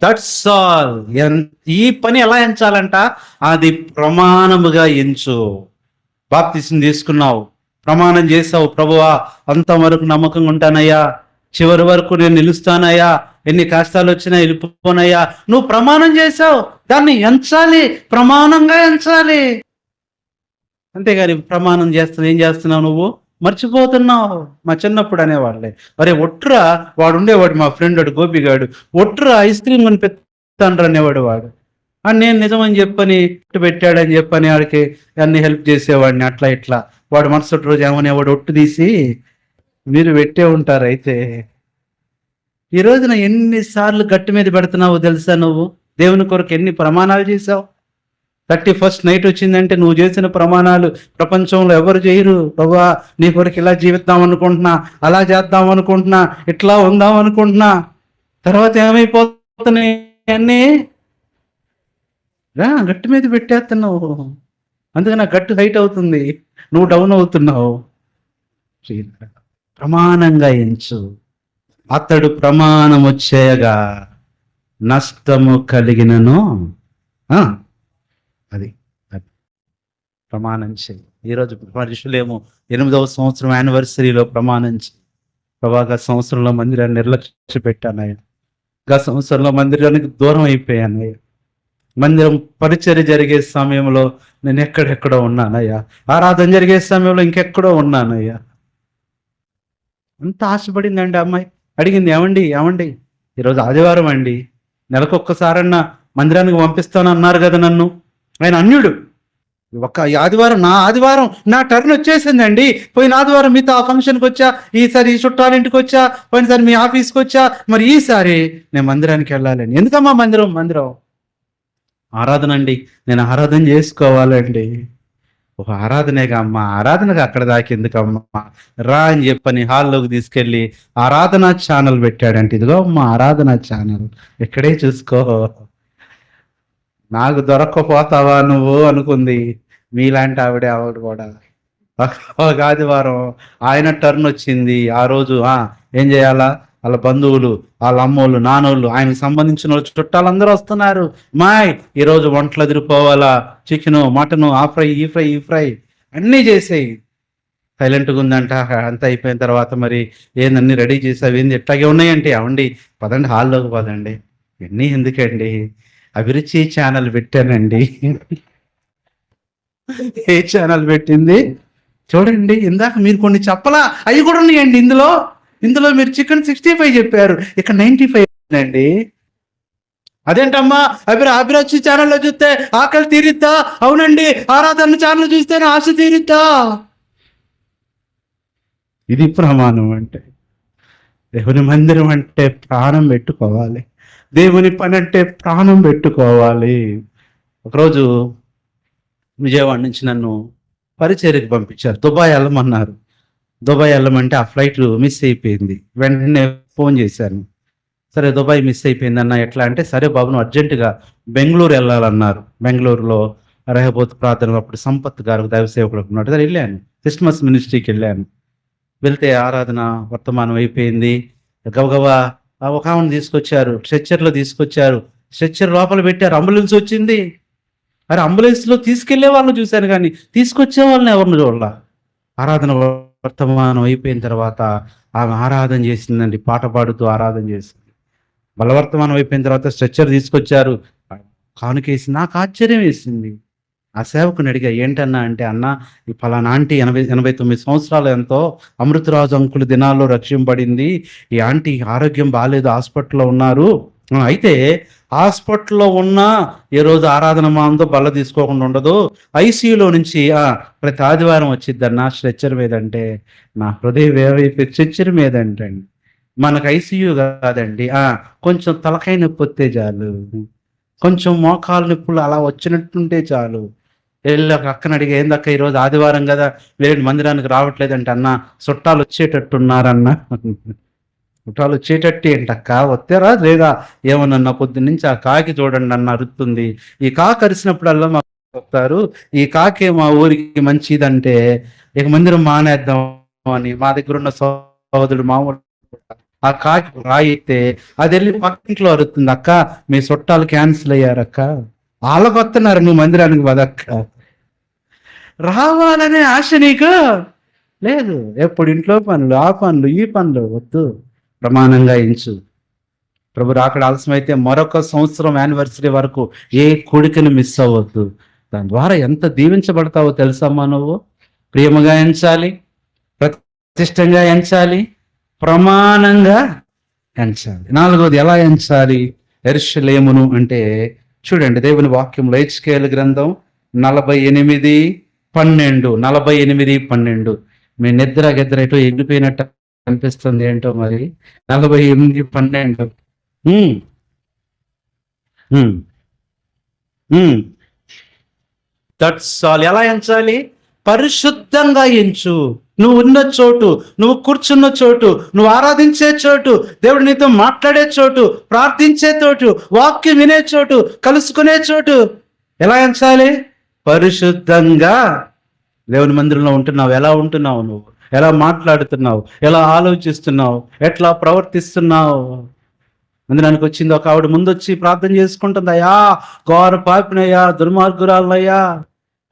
That's all. ఈ పని ఎలా ఎంచాలంట? అది ప్రమాణముగా ఎంచు. బాప్తిసం తీసుకున్నావు, ప్రమాణం చేసావు, ప్రభువా అంతవరకు నమ్మకంగా ఉంటానయ్యా, చివరి వరకు నేను నిలుస్తానయ్యా, ఎన్ని కష్టాలు వచ్చినా వెళ్ళిపోనయ్యా, నువ్వు ప్రమాణం చేసావు, దాన్ని ఎంచాలి, ప్రమాణంగా ఎంచాలి. అంతేగాని ప్రమాణం చేస్తున్నా ఏం చేస్తున్నావు నువ్వు, మర్చిపోతున్నావు. మా చిన్నప్పుడు అనేవాళ్ళే, అరే ఒట్రా, వాడు ఉండేవాడు మా ఫ్రెండ్ వాడు గోపిగాడు, ఒట్రా ఐస్ క్రీమ్ కొనిపెత్తాండ్రు అనేవాడు వాడు. అని నేను నిజమని చెప్పని పెట్టాడని చెప్పని వాడికి అన్ని హెల్ప్ చేసేవాడిని అట్లా ఇట్లా. వాడు మరుసటి రోజు ఏమనేవాడు, ఒట్టు తీసి మీరు పెట్టే ఉంటారు. అయితే ఈ రోజున ఎన్నిసార్లు గట్టి మీద పెడుతున్నావో తెలుసా, నువ్వు దేవుని కొరకు ఎన్ని ప్రమాణాలు చేసావు. 31st నైట్ వచ్చిందంటే నువ్వు చేసిన ప్రమాణాలు ప్రపంచంలో ఎవరు చేయరు. ప్రభా నీ కొరకు ఇలా జీవిద్దాం అనుకుంటున్నా, అలా చేద్దాం అనుకుంటున్నా, ఇట్లా ఉందాం అనుకుంటున్నా, తర్వాత ఏమైపోతున్నాయి అన్నీ గట్టి మీద పెట్టేస్తున్నావు. అందుకని ఆ గట్టు హైట్ అవుతుంది, నువ్వు డౌన్ అవుతున్నావు. ప్రమాణంగా ఎంచు. అతడు ప్రమాణము చేయగా నష్టము కలిగినను అది ప్రమాణం చేయి. ఈరోజు మనుషులేమో 8వ సంవత్సరం యానివర్సరీలో ప్రమాణం చేయి. ప్రభాగా సంవత్సరంలో మందిరాన్ని నిర్లక్ష్య పెట్టానయ్యా, గా సంవత్సరంలో మందిరానికి దూరం అయిపోయానయ్యా, మందిరం పరిచర్య జరిగే సమయంలో నేను ఎక్కడెక్కడో ఉన్నానయ్యా, ఆరాధన జరిగే సమయంలో ఇంకెక్కడో ఉన్నానయ్యా. అంత ఆశపడిందండి అమ్మాయి. అడిగింది, ఏమండి ఏమండి ఈరోజు ఆదివారం అండి, నెలకొక్కసారన్నా మందిరానికి పంపిస్తానన్నారు కదా నన్ను. ఆయన అన్యుడు. ఒక ఆదివారం నా ఆదివారం నా టర్న్ వచ్చేసిందండి. పోయిన ఆదివారం మీతో ఆ ఫంక్షన్కి వచ్చా, ఈసారి ఈ చుట్టాలింటికి వచ్చా, పోయినసారి మీ ఆఫీస్కి వచ్చా, మరి ఈసారి నేను మందిరానికి వెళ్ళాలండి. ఎందుకమ్మా మందిరం ఆరాధన అండి, నేను ఆరాధన చేసుకోవాలండి. ఒక ఆరాధనేగా అమ్మా, ఆరాధనగా అక్కడ దాకా ఎందుకమ్మా, రా అని చెప్పని హాల్లోకి తీసుకెళ్ళి ఆరాధన ఛానల్ పెట్టాడంటే, ఇదిగో అమ్మా ఆరాధన ఛానల్, ఇక్కడే చూసుకో, నాకు దొరక్కపోతావా నువ్వు అనుకుంది. మీలాంటి ఆవిడ కూడా ఒక ఆదివారం ఆయన టర్న్ వచ్చింది. ఆ రోజు ఏం చేయాలా, వాళ్ళ బంధువులు, వాళ్ళ అమ్మోళ్ళు, నాన్నోళ్ళు, ఆయనకు సంబంధించిన వాళ్ళు చుట్టాలందరూ వస్తున్నారు. ఈరోజు వంటలు ఎదిరిపోవాలా, చికెను, మటను, ఆ ఫ్రై, ఈ ఫ్రై, ఈ ఫ్రై అన్నీ చేసేయి. సైలెంట్గా ఉందంట. అంతా అయిపోయిన తర్వాత మరి ఏందన్నీ రెడీ చేసావు, ఏంది ఎట్లాగే ఉన్నాయంటే, అవండి పదండి హాల్లోకి పదండి. ఇవన్నీ ఎందుకండి, అభిరుచి ఛానల్ పెట్టానండి. ఏ ఛానల్ పెట్టింది చూడండి. ఇందాక మీరు కొన్ని చెప్పలా, అవి కూడా ఉన్నాయండి ఇందులో మీరు చికెన్ 65 చెప్పారు, ఇక్కడ 95 అండి. అదేంటమ్మా, అభిరుచి ఛానల్లో చూస్తే ఆకలి తీరిద్దా? అవునండి, ఆరాధన ఛానల్ చూస్తేనే ఆశ తీరిద్దా? ఇది ప్రమాణం అంటే. దేవుని మందిరం అంటే ప్రాణం పెట్టుకోవాలి, దేవుని పని అంటే ప్రాణం పెట్టుకోవాలి. ఒకరోజు విజయవాడ నుంచి నన్ను పరిచర్యకు పంపించారు. దుబాయ్ వెళ్ళమన్నారు. దుబాయ్ వెళ్ళమంటే ఆ ఫ్లైట్ మిస్ అయిపోయింది. వెంటనే ఫోన్ చేశాను. సరే దుబాయ్ మిస్ అయిపోయింది అన్న, ఎట్లా అంటే, సరే బాబు నువ్వు అర్జెంటుగా బెంగళూరు వెళ్ళాలన్నారు. బెంగళూరులో రెహబోత్ ప్రార్థన అప్పుడు సంపత్ గారు దైవ సేవకుడు ఉన్నాడు. సరే వెళ్ళాను, క్రిస్మస్ మినిస్ట్రీకి వెళ్ళాను. వెళ్తే ఆరాధన వర్తమానం అయిపోయింది. గబగబా ఒక ఆమెను తీసుకొచ్చారు, స్ట్రెచ్చర్లో తీసుకొచ్చారు, స్ట్రెచ్చర్ లోపల పెట్టారు. అంబులెన్స్ వచ్చింది. అరే అంబులెన్స్లో తీసుకెళ్లే వాళ్ళని చూశాను కానీ తీసుకొచ్చే వాళ్ళని ఎవరిని చూడాల. ఆరాధన వర్తమానం అయిపోయిన తర్వాత ఆమె ఆరాధన చేసిందండి, పాట పాడుతూ ఆరాధన చేసింది. బలవర్తమానం అయిపోయిన తర్వాత స్ట్రెచ్చర్ తీసుకొచ్చారు, కానుకేసి. నాకు ఆశ్చర్యం వేసింది. ఆ సేవకుని అడిగా, ఏంటన్నా అంటే, అన్న ఈ ఫలానా ఆంటీ 89 సంవత్సరాలు ఎంతో, అమృతరాజు అంకుల దినాల్లో రక్షింపబడింది. ఈ ఆంటీ ఆరోగ్యం బాగాలేదు, హాస్పిటల్లో ఉన్నారు. అయితే హాస్పిటల్లో ఉన్నా ఏ రోజు ఆరాధన మాందో బల్ల తీసుకోకుండా ఉండదు. ఐసీయూలో నుంచి ప్రతి ఆదివారం వచ్చిద్దన్న స్ట్రెచ్చర్ మీద. అంటే నా హృదయం వేరైపోయి, స్ట్రెచ్చర్ మీద అంటండి. మనకు ఐసీయూ కాదండి, కొంచెం తలకాయ నొప్పి వస్తే చాలు, కొంచెం మోకాలు నొప్పులు అలా వచ్చినట్టుంటే చాలు. వెళ్ళి ఒక అక్కని అడిగి, ఏందక్క ఈరోజు ఆదివారం కదా వేరే మందిరానికి రావట్లేదంటే, అన్న చుట్టాలు వచ్చేటట్టున్నారన్న. చుట్టాలు వచ్చేటట్టు ఏంటక్క, వస్తేరా లేదా ఏమన్నా, పొద్దున్నుంచి ఆ కాకి చూడండి అన్న అరుస్తుంది. ఈ కాకి అరిసినప్పుడల్లా మాకు చెప్తారు, ఈ కాకే మా ఊరికి మంచిదంటే ఇక మందిరం మానేద్దాం అని. మా దగ్గర ఉన్న సోదరుడు మామూలు ఆ కాకి రాయితే అది వెళ్ళి పక్కింట్లో అరుతుంది, అక్క మీ చుట్టాలు క్యాన్సిల్ అయ్యారక్క, వాళ్ళకి వస్తున్నారు, నువ్వు మందిరానికి పదక్క. రావాలనే ఆశ నీకు లేదు. ఎప్పుడు ఇంట్లో పనులు, ఆ పనులు, ఈ పనులు వద్దు. ప్రమాణంగా ఎంచు. ప్రభు రాకడ ఆలస్యమైతే మరొక సంవత్సరం యానివర్సరీ వరకు ఏ కోడికను మిస్ అవ్వద్దు. దాని ద్వారా ఎంత దీవించబడతావో తెలుసమ్మా నువ్వు. ప్రియముగా ఎంచాలి, ప్రతిష్టంగా ఎంచాలి, ప్రమాణంగా ఎంచాలి. నాలుగోది ఎలా ఎంచాలి యెరూషలేమును అంటే, చూడండి దేవుని వాక్యంలో హెచ్కేలు గ్రంథం 48:12 మీ నిద్ర గిద్ర ఎటో ఎగిపోయినట్టు అనిపిస్తుంది ఏంటో మరి. 48:12 దట్స్ ఆల్. ఎలా ఎంచాలి? పరిశుద్ధంగా ఎంచు. నువ్వు ఉన్న చోటు, నువ్వు కూర్చున్న చోటు, నువ్వు ఆరాధించే చోటు, దేవుడు నీతో మాట్లాడే చోటు, ప్రార్థించే చోటు, వాక్యం వినే చోటు, కలుసుకునే చోటు ఎలా ఎంచాలి? పరిశుద్ధంగా. దేవుని మందిరంలో ఉంటున్నావు, ఎలా ఉంటున్నావు నువ్వు? ఎలా మాట్లాడుతున్నావు? ఎలా ఆలోచిస్తున్నావు? ఎట్లా ప్రవర్తిస్తున్నావు? మందిరానికి వచ్చింది ఒక ఆవిడ ముందొచ్చి ప్రార్థన చేసుకుంటుంది, అయ్యా ఘోర పాపినయ్యా, దుర్మార్గురాలయ్యా.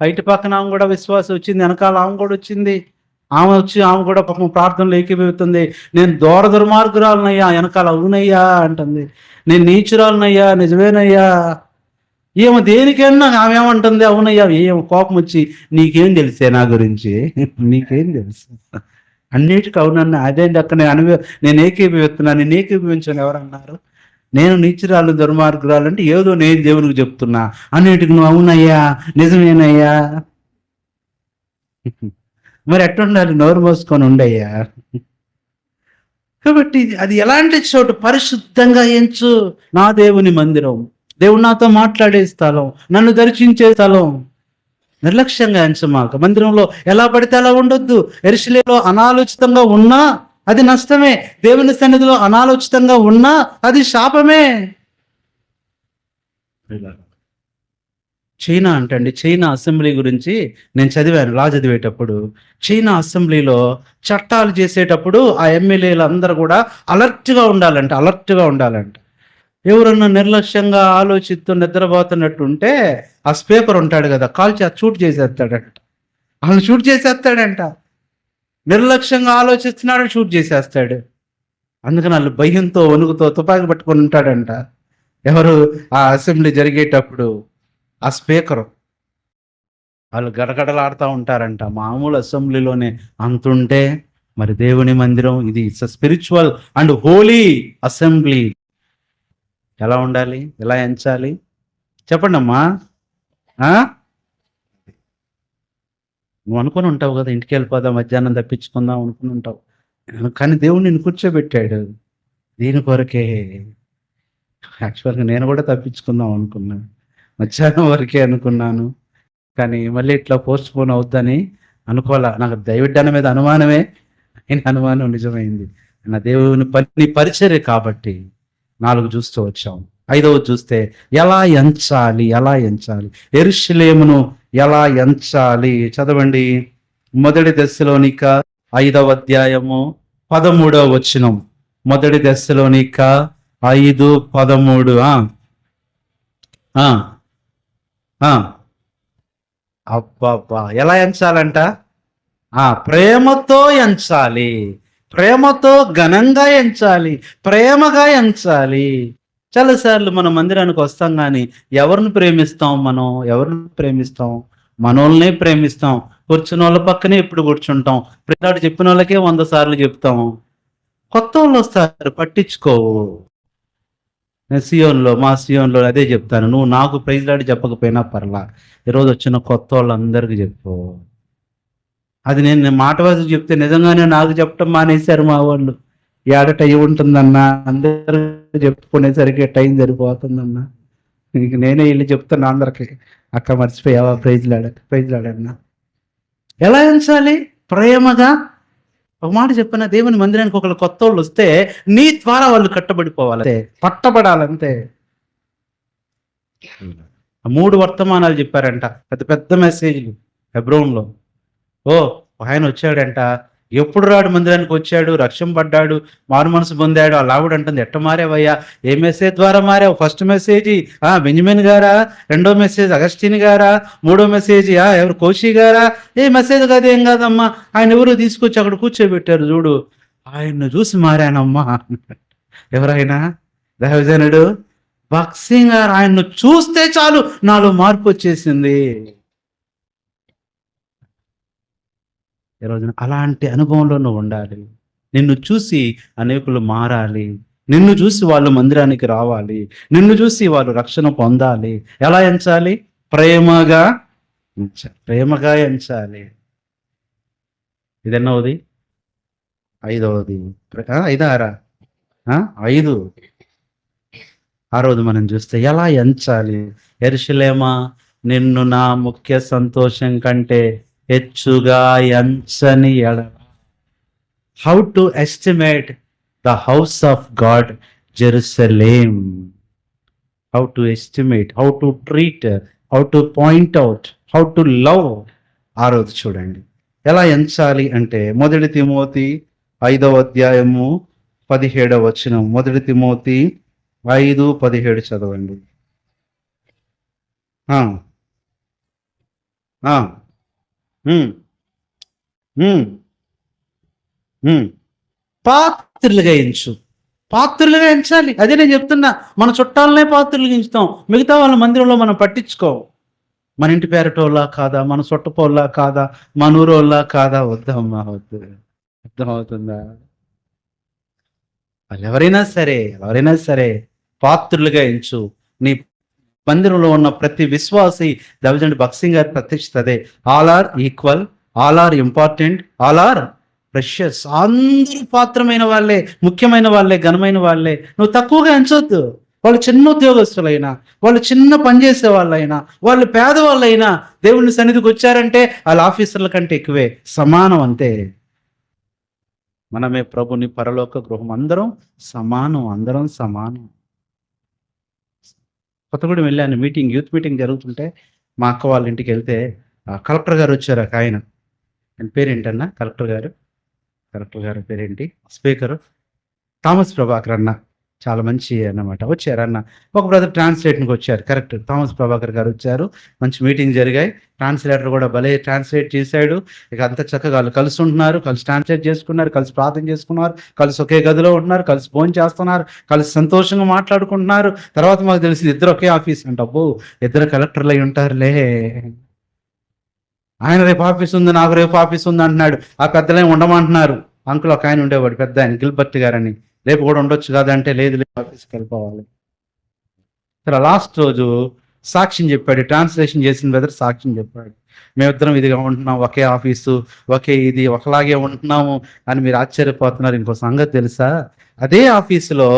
బయట పక్కన ఆమె కూడా విశ్వాసం వచ్చింది, వెనకాల ఆమె కూడా వచ్చింది. ఆమె కూడా పాపం ప్రార్థనలు ఏకీభవిస్తుంది. నేను దుర్మార్గురాలనయ్యా, వెనకాల అవునయ్యా అంటుంది. నేను నీచురాలనయ్యా, నిజమేనయ్యా. ఏమో దేనికైనా ఆమె ఏమంటుంది, అవునయ్యా. ఏమో కోపం వచ్చి, నీకేం తెలిసే నా గురించి, నీకేం తెలుసు? అన్నిటికీ అవునన్నా. అదేంటి అక్కడ నేను ఏకీభవిస్తున్నాను. నేను ఏకీభవించాను ఎవరన్నారు? నేను నీచురాలు దుర్మార్గురాలు అంటే ఏదో నేను దేవునికి చెప్తున్నా, అన్నిటికి నువ్వు అవునయ్యా, నిజమేనయ్యా. మరి ఎట్లుండాలి? నోరు మోసుకొని ఉండయ్యా. కాబట్టి అది ఎలాంటి చోటు? పరిశుద్ధంగా ఎంచు. నా దేవుని మందిరం, దేవుడు నాతో మాట్లాడే స్థలం, నన్ను దర్శించే స్థలం. నిర్లక్ష్యంగా ఎంచమాక. మందిరంలో ఎలా పడితే అలా ఉండొద్దు. యెరూషలేములో అనాలోచితంగా ఉన్నా అది నష్టమే. దేవుని సన్నిధిలో అనాలోచితంగా ఉన్నా అది శాపమే. చైనా అంటండి, చైనా అసెంబ్లీ గురించి నేను చదివాను లా చదివేటప్పుడు. చైనా అసెంబ్లీలో చట్టాలు చేసేటప్పుడు ఆ ఎమ్మెల్యేలు అందరూ కూడా అలర్ట్గా ఉండాలంట. ఎవరన్నా నిర్లక్ష్యంగా ఆలోచిస్తూ నిద్రపోతున్నట్టు ఉంటే ఆ స్పీకర్ ఉంటాడు కదా, షూట్ చేసేస్తాడంట. నిర్లక్ష్యంగా ఆలోచిస్తున్నాడు, షూట్ చేసేస్తాడు. అందుకని వాళ్ళు భయంతో వణుకుతో తుపాకీ పట్టుకొని ఉంటాడంట. ఎవరు? ఆ అసెంబ్లీ జరిగేటప్పుడు ఆ స్పీకరు. వాళ్ళు గడగడలాడుతూ ఉంటారంట. మామూలు అసెంబ్లీలోనే అంతుంటే మరి దేవుని మందిరం ఇది స్పిరిచువల్ అండ్ హోలీ అసెంబ్లీ. ఎలా ఉండాలి? ఎలా ఎంచాలి? చెప్పండి అమ్మా. నువ్వు అనుకుని ఉంటావు కదా, ఇంటికి వెళ్ళిపోదాం, మధ్యాహ్నం తప్పించుకుందాం అనుకుని ఉంటావు. కానీ దేవుడు నిన్ను కూర్చోబెట్టాడు దీని కొరకే. యాక్చువల్గా నేను కూడా తప్పించుకుందాం అనుకున్నాను, మధ్యాహ్నం వరకే అనుకున్నాను. కానీ మళ్ళీ ఇట్లా పోస్ట్ పోన్ అవుద్దని అనుకోవాలా. నాకు దైవడ్డాన మీద అనుమానమే, అనుమానం నిజమైంది. నా దేవుని పని పరిచర్య కాబట్టి 4 చూస్తూ వచ్చాం. 5వ చూస్తే ఎలా ఎంచాలి? యెరూషలేమును ఎలా ఎంచాలి? చదవండి. 1 దెస్సలోనిక 5వ అధ్యాయము 13వ వచనం. 1 దెస్సలోనిక 5:13. అబ్బబ్బా, ఎలా ఎంచాలంట? ప్రేమతో ఎంచాలి, ప్రేమతో ఘనంగా ఎంచాలి, ప్రేమగా ఎంచాలి. చాలాసార్లు మనం మందిరానికి వస్తాం కానీ ఎవరిని ప్రేమిస్తాం? మనోళ్ళనే ప్రేమిస్తాం. కూర్చున్న వాళ్ళ పక్కనే ఎప్పుడు కూర్చుంటాం. ప్రియులాడు చెప్పిన వాళ్ళకే 100 సార్లు చెప్తాం. కొత్త వాళ్ళు వస్తారు, పట్టించుకోవు. నేను మా సియోన్లో అదే చెప్తాను. నువ్వు నాకు ప్రైజ్లాడి చెప్పకపోయినా పర్లా, ఈరోజు వచ్చిన కొత్త వాళ్ళందరికీ చెప్పు. అది నేను మాట వరకు చెప్తే నిజంగానే నాకు చెప్పటం మానేశారు మా వాళ్ళు. ఏడ టైం ఉంటుందన్నా, అందరూ చెప్పుకునేసరికి టైం సరిపోతుందన్నా. ఇంక నేనే వెళ్ళి చెప్తున్నా అందరికి, అక్క మర్చిపోయావా ప్రైజ్లాడన్నా. ఎలా ఎంచాలి? ప్రేమగా. ఒక మాట చెప్పిన, దేవుని మందిరానికి ఒకళ్ళు కొత్త వాళ్ళు వస్తే నీ ద్వారా వాళ్ళు కట్టబడిపోవాలి, పట్టబడాలంతే. 3 వర్తమానాలు చెప్పారంట, పెద్ద పెద్ద మెసేజ్లు హెబ్రోన్లో. ఆయన వచ్చాడంట, ఎప్పుడు రాడు మందిరానికి వచ్చాడు, రక్షింపడ్డాడు, మారు మనసు పొందాడు. అలా ఆవిడ అంటుంది, ఎట్ట మారావయ్యా? ఏ మెసేజ్ ద్వారా మారావు? ఫస్ట్ మెసేజ్ బెంజమిన్ గారా? 2వ మెసేజ్ అగస్టిన్ గారా? 3వ మెసేజ్ ఎవరు కోషి గారా? ఏ మెసేజ్ కాదు, ఏం కాదమ్మా. ఆయన ఎవరు తీసుకొచ్చి అక్కడ కూర్చోబెట్టారు చూడు, ఆయన్ను చూసి మారానమ్మా. ఎవరైనా దైవజనుడు భక్సింగ్ గారు ఆయన్ను చూస్తే చాలు నాలో మార్పు వచ్చేసింది. ఈ రోజున అలాంటి అనుభవంలో నువ్వు ఉండాలి. నిన్ను చూసి అనేకులు మారాలి. నిన్ను చూసి వాళ్ళు మందిరానికి రావాలి. నిన్ను చూసి వాళ్ళు రక్షణ పొందాలి. ఎలా ఎంచాలి? ప్రేమగా ప్రేమగా ఎంచాలి. ఇదెన్నోది? ఐదవది. ఐదా ఆరా? 5. ఆ రోజు మనం చూస్తే ఎలా ఎంచాలి? యెరూషలేమా, నిన్ను నా ముఖ్య సంతోషం కంటే హెచ్చుగా ఎంచని ఎడల. How to estimate the house of God Jerusalem. How to estimate, how to treat, how to point out, how to love. ఆ రోజు చూడండి ఎలా ఎంచాలి అంటే 1 తిమోతి 5వ అధ్యాయము 17వ వచనం. 1 తిమోతి 5:17 చదవండి. ఆ, ఆ, ఉమ్, ఉమ్, ఉమ్. పాత్రులుగా ఎంచు. పాత్రులుగా ఎంచాలి. అదే నేను చెప్తున్నా. మన చుట్టాలనే పాత్రులుగా ఎంచుతాం, మిగతా వాళ్ళ మందిరంలో మనం పట్టించుకోం. మన ఇంటి పేరటోళ్ళ కాదా, మన చుట్టపోళ్ళ కాదా, మన ఊరోళ్ళ కాదా, వద్దమ్మా వద్దు. అర్థమవుతుందా? వాళ్ళు ఎవరైనా సరే పాత్రులుగా ఎంచు. నీ మందిరంలో ఉన్న ప్రతి విశ్వాసి, దైవజనుడు భక్సింగ్ గారి ప్రత్యక్షత అదే. All are equal, all are important, all are precious. అందరూ పాత్రమైన వాళ్ళే, ముఖ్యమైన వాళ్ళే, ఘనమైన వాళ్ళే. నువ్వు తక్కువగా ఎంచొద్దు. వాళ్ళు చిన్న ఉద్యోగస్తులైనా, వాళ్ళు చిన్న పని చేసే వాళ్ళైనా, వాళ్ళు పేదవాళ్ళైనా దేవుని సన్నిధికి వచ్చారంటే వాళ్ళ ఆఫీసర్ల కంటే ఎక్కువే, సమానం అంతే. మనమే ప్రభుని పరలోక గృహం. అందరం సమానం. కొత్తగూడెం వెళ్ళాను మీటింగ్, యూత్ మీటింగ్ జరుగుతుంటే మా అక్క వాళ్ళ ఇంటికి వెళ్తే కలెక్టర్ గారు వచ్చారు. ఒక ఆయన పేరేంటన్నా, కలెక్టర్ గారి పేరేంటి, స్పీకరు థామస్ ప్రభాకర్ అన్న, చాలా మంచి అన్నమాట. వచ్చారు అన్న. ఒక బ్రదర్ ట్రాన్స్లేట్కి వచ్చారు. కరెక్ట్, థామస్ ప్రభాకర్ గారు వచ్చారు. మంచి మీటింగ్ జరిగాయి. ట్రాన్స్లేటర్ కూడా భలే ట్రాన్స్లేట్ చేశాడు. ఇక అంత చక్కగా వాళ్ళు కలిసి ఉంటున్నారు, కలిసి ట్రాన్స్లేట్ చేసుకున్నారు, కలిసి ప్రార్థన చేసుకున్నారు, కలిసి ఒకే గదిలో ఉంటున్నారు, కలిసి భోజనం చేస్తున్నారు, కలిసి సంతోషంగా మాట్లాడుకుంటున్నారు. తర్వాత మాకు తెలిసింది ఇద్దరు ఒకే ఆఫీస్ అంట. అబ్బో, ఇద్దరు కలెక్టర్లు అయి ఉంటారులే. ఆయన రేపు ఆఫీస్ ఉంది, నాకు రేపు ఆఫీస్ ఉంది అంటున్నాడు. ఆ పెద్దలే ఉండమంటున్నారు. అంకుల్ ఒక ఆయన ఉండేవాడు, పెద్ద ఆయన, గిల్బర్ట్ గారని. రేపు కూడా ఉండొచ్చు కాదంటే లేదు లేదు, ఆఫీస్కి వెళ్ళిపోవాలి. సరే, లాస్ట్ రోజు సాక్ష్యం చెప్పాడు. ట్రాన్స్లేషన్ చేసిన బ్రదర్ సాక్ష్యం చెప్పాడు. మేమిద్దరం ఇదిగా ఉంటున్నాం, ఒకే ఆఫీసు, ఒకే ఇది, ఒకలాగే ఉంటున్నాము అని. మీరు ఆశ్చర్యపోతున్నారు. ఇంకో సంగతి తెలుసా? అదే ఆఫీసులో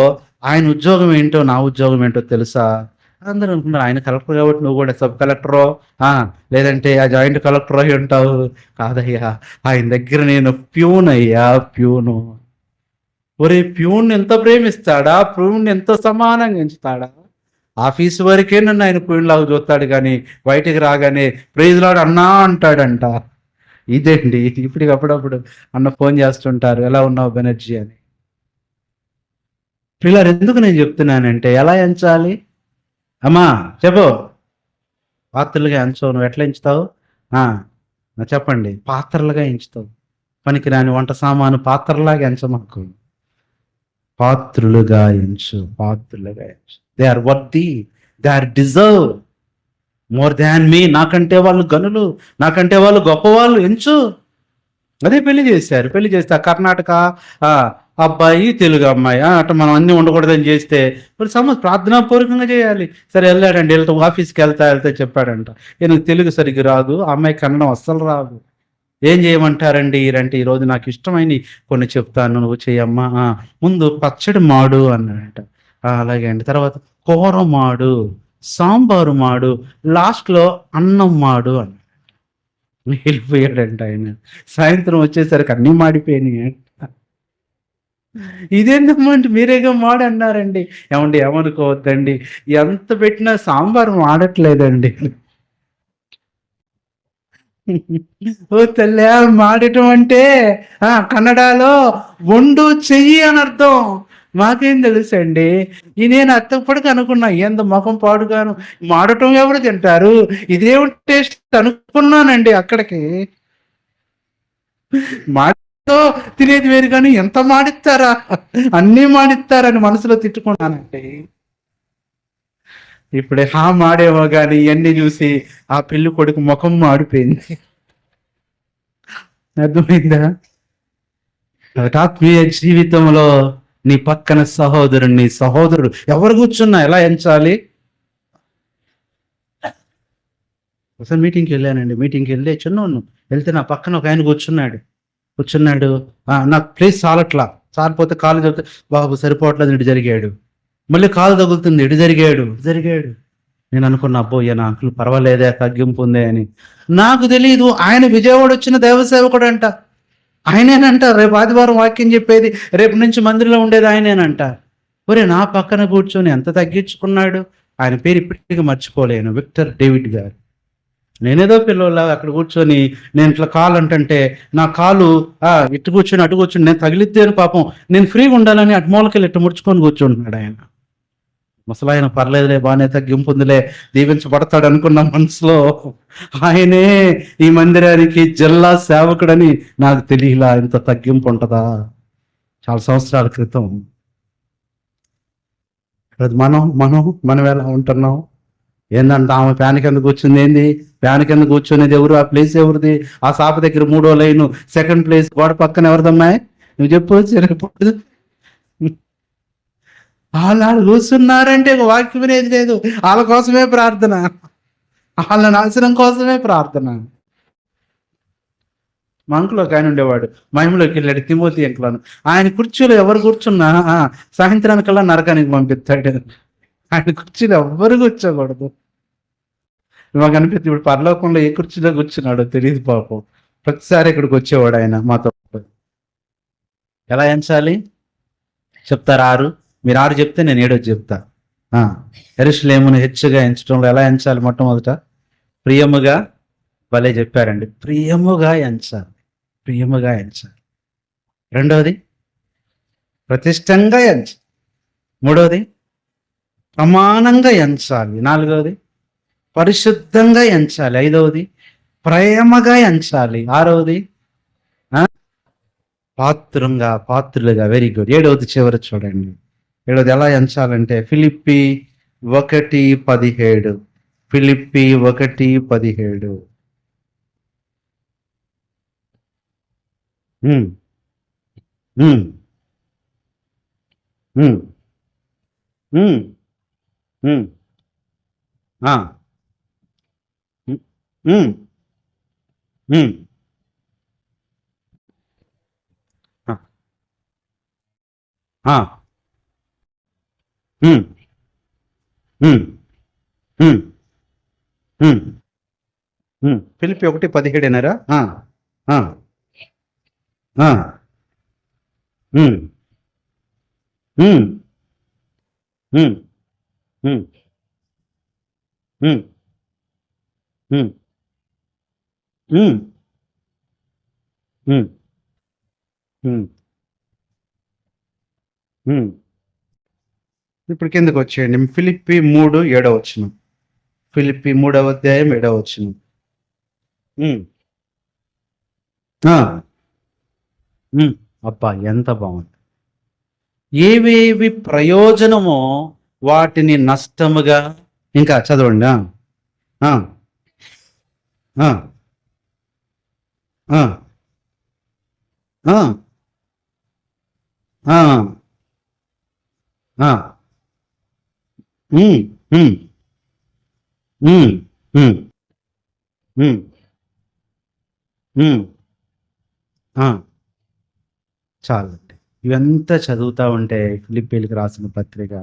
ఆయన ఉద్యోగం ఏంటో, నా ఉద్యోగం ఏంటో తెలుసా? అందరూ అనుకున్నారు ఆయన కలెక్టర్ కాబట్టి నువ్వు కూడా సబ్ కలెక్టరో, లేదంటే ఆ జాయింట్ కలెక్టర్ అయి ఉంటావు. కాదయ్యా, ఆయన దగ్గర నేను ప్యూన్ అయ్యా, ప్యూను. ఒరే, ప్యూన్ ఎంత ప్రేమిస్తాడా, ప్యూన్ ఎంత సమానంగా ఎంచుతాడా. ఆఫీస్ వరకే నన్ను ఆయన ప్యూన్ లాగా చూస్తాడు, కానీ బయటికి రాగానే ప్రైజ్ లార్డ్ అన్నా అంటాడంట. ఇదేంటి, ఇప్పటికి అప్పుడప్పుడు అన్న ఫోన్ చేస్తుంటారు, ఎలా ఉన్నావు బెనర్జీ అని. పిల్లలు, ఎందుకు నేను చెప్తున్నానంటే ఎలా ఎంచాలి. అమ్మా చెప్పు. పాత్రలుగా ఎంచవు. నువ్వు ఎట్లా ఎంచుతావు? చెప్పండి. పాత్రలుగా ఎంచుతావు. పనికిరాని వంట సామాను పాత్రలాగా ఎంచమాకు. పాత్రులుగా ఎంచు. They are worthy, they are deserve more than me. నాకంటే వాళ్ళు గనులు, నాకంటే వాళ్ళు గొప్పవాళ్ళు, ఎంచు. అదే పెళ్లి చేశారు. పెళ్లి చేస్తే కర్ణాటక అబ్బాయి, తెలుగు అమ్మాయి, అట్లా మనం అన్నీ ఉండకూడదని చేస్తే ఇప్పుడు ప్రార్థనాపూర్వకంగా చేయాలి. సరే, వెళ్ళాడండి, వెళ్తా ఆఫీస్కి వెళ్తే చెప్పాడంట, ఈయనకు తెలుగు సరిగ్గా రాదు, ఆ అమ్మాయి కన్నడం అస్సలు రాదు. ఏం చేయమంటారండి అంటే, ఈరోజు నాకు ఇష్టమైన కొన్ని చెప్తాను, నువ్వు చెయ్యమ్మా. ముందు పచ్చడి మాడు అన్నాడంట. అలాగే అండి. తర్వాత కూర మాడు, సాంబారు మాడు, లాస్ట్లో అన్నం మాడు అన్నాడు. వెళ్ళిపోయాడంట ఆయన. సాయంత్రం వచ్చేసరికి అన్నీ మాడిపోయినాయి. ఇదేందమ్మంటే మీరేగా మాడు అన్నారండి. ఏమండి, ఏమనుకోవద్దండి, ఎంత పెట్టినా సాంబార్ మాడట్లేదండి. ఓ తల్లి, మాడటం అంటే కన్నడలో వండు చెయ్యి అని అర్థం. మాకేం తెలుసండి. నేను అత్తప్పటికి అనుకున్నా, ఏందో ముఖం పాడుగాను, మాడటం ఎవరు తింటారు, ఇదేం టేస్ట్ అనుకున్నానండి. అక్కడికి తినేది వేరు కానీ ఎంత మాడిస్తారా, అన్నీ మాడిస్తారని మనసులో తిట్టుకున్నానండి. ఇప్పుడే మాడేమో కానీ ఇవన్నీ చూసి ఆ పెళ్లి కొడుకు ముఖం మాడిపోయింది. అర్థమైందా? ఆత్మీయ జీవితంలో నీ పక్కన సహోదరుడు ఎవరు కూర్చున్నా ఎలా ఎంచాలి? ఒకసారి మీటింగ్కి వెళ్ళానండి. మీటింగ్కి వెళ్తే చిన్నోను వెళ్తే నా పక్కన ఒక ఆయన కూర్చున్నాడు. నాకు ప్లేస్ చాలిపోతే కాలు చదివితే బాబు సరిపోవట్లేదు, ఇటు జరిగాడు. మళ్ళీ కాలు తగులుతుంది, ఇటు జరిగాడు. నేను అనుకున్నా, అబ్బో నా అంకులు పర్వాలేదే, తగ్గింపు ఉందే అని. నాకు తెలియదు ఆయన విజయవాడ వచ్చిన దేవసేవకుడు అంట. ఆయనేనంట రేపు ఆదివారం వాక్యం చెప్పేది, రేపు నుంచి మందిరంలో ఉండేది ఆయనేనంట. ఒరే నా పక్కన కూర్చొని ఎంత తగ్గించుకున్నాడు. ఆయన పేరు ఇప్పటికీ మర్చిపోలేను, విక్టర్ డేవిడ్ గారు. నేనేదో పిల్లలాగా అక్కడ కూర్చొని నేను ఇట్లా కాలు అంటే నా కాలు ఇటు కూర్చొని అటు కూర్చొని నేను తగిలిద్దేను పాపం, నేను ఫ్రీగా ఉండాలని అటు మూలకెళ్ళి ఇట్టు ముడుచుకొని కూర్చుంటున్నాడు ఆయన. ముసలాయన పర్లేదులే, బాగానే తగ్గింపు ఉందిలే, దీవించబడతాడు అనుకున్న మనసులో ఆయనే ఈ మందిరానికి జిల్లా సేవకుడని నాకు తెలియలా. ఇంత తగ్గింపు ఉంటుందా? చాలా సంవత్సరాల క్రితం. మనం ఎలా ఉంటున్నాం? ఏందంటే ఆమె ఫ్యాన్ కింద కూర్చుంది, ఏంది ఫ్యాన్ కింద కూర్చునేది ఎవరు? ఆ ప్లేస్ ఎవరిది? ఆ సాప దగ్గర 3వ లైను, సెకండ్ ప్లేస్ గోడ పక్కన ఎవరిదమ్మాయి? నువ్వు చెప్పు. వాళ్ళు కూర్చున్నారంటే వాక్యం వినేది లేదు, వాళ్ళ కోసమే ప్రార్థన, వాళ్ళ నాశనం కోసమే ప్రార్థన. మా అంకులు ఒక ఆయన ఉండేవాడు, మహిమలోకి వెళ్ళాడు, తిమోతి అంకులను. ఆయన కుర్చీలో ఎవరు కూర్చున్నా సాయంత్రానికల్లా నరకానికి పంపిస్తాడు. ఆయన కుర్చీలో ఎవ్వరు కూర్చోకూడదు. మాకు అనిపిస్తుంది, ఇప్పుడు పరలోకంలో ఏ కుర్చీలో కూర్చున్నాడో తెలియదు పాపం. ప్రతిసారి ఇక్కడికి వచ్చేవాడు ఆయన మాతో. ఎలా ఎంచాలి చెప్తారు? 6. మీరు 6 చెప్తే నేను 7 చెప్తా. యెరూషలేమును హెచ్చుగా ఎంచడంలో ఎలా ఎంచాలి? మొట్టమొదట ప్రియముగా, భలే చెప్పారండి, ప్రియముగా ఎంచాలి. రెండవది ప్రతిష్టంగా ఎంచాలి. మూడవది ప్రమాణంగా ఎంచాలి. నాలుగవది పరిశుద్ధంగా ఎంచాలి. ఐదవది ప్రేమగా ఎంచాలి. ఆరవది పాత్రులుగా. Very good. 7వది చివరి చూడండి. 7వది ఎలా ఎంచాలంటే ఫిలిప్పీ 1:17. ఫిలిప్పీ 1:17. ఫిలిప్పీ 1:17. ఇప్పుడు కిందకు వచ్చేయండి. ఫిలిప్పీ 3:7. ఫిలిప్పీ 3వ అధ్యాయం 7. అబ్బా ఎంత బాగుంది. ఏవేవి ప్రయోజనమో వాటిని నష్టముగా, ఇంకా చదవండి. చాలండి. ఇవంతా చదువుతా ఉంటే ఫిలిప్పీలకు రాసిన పత్రిక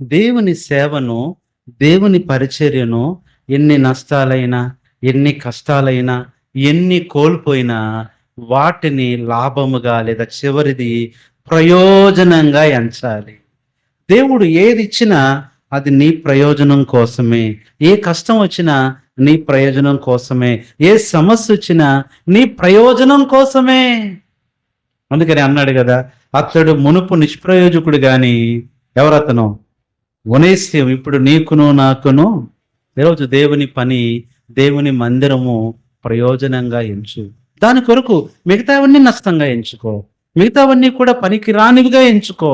దేవుని సేవను, దేవుని పరిచర్యను ఎన్ని నష్టాలైనా, ఎన్ని కష్టాలైనా, ఎన్ని కోల్పోయినా వాటిని లాభముగా లేదా చివరిది ప్రయోజనంగా ఎంచాలి. దేవుడు ఏది ఇచ్చినా అది నీ ప్రయోజనం కోసమే. ఏ కష్టం వచ్చినా నీ ప్రయోజనం కోసమే. ఏ సమస్య వచ్చినా నీ ప్రయోజనం కోసమే. అందుకని అన్నాడు కదా, అతడు మునుపు నిష్ప్రయోజకుడు గాని ఎవరతను? ఒనేసిము ఇప్పుడు నీకును నాకును ఈరోజు దేవుని పని, దేవుని మందిరము ప్రయోజనంగా ఎంచు. దాని కొరకు మిగతావన్నీ నష్టంగా ఎంచుకో, మిగతావన్నీ కూడా పనికి రానివిగా ఎంచుకో.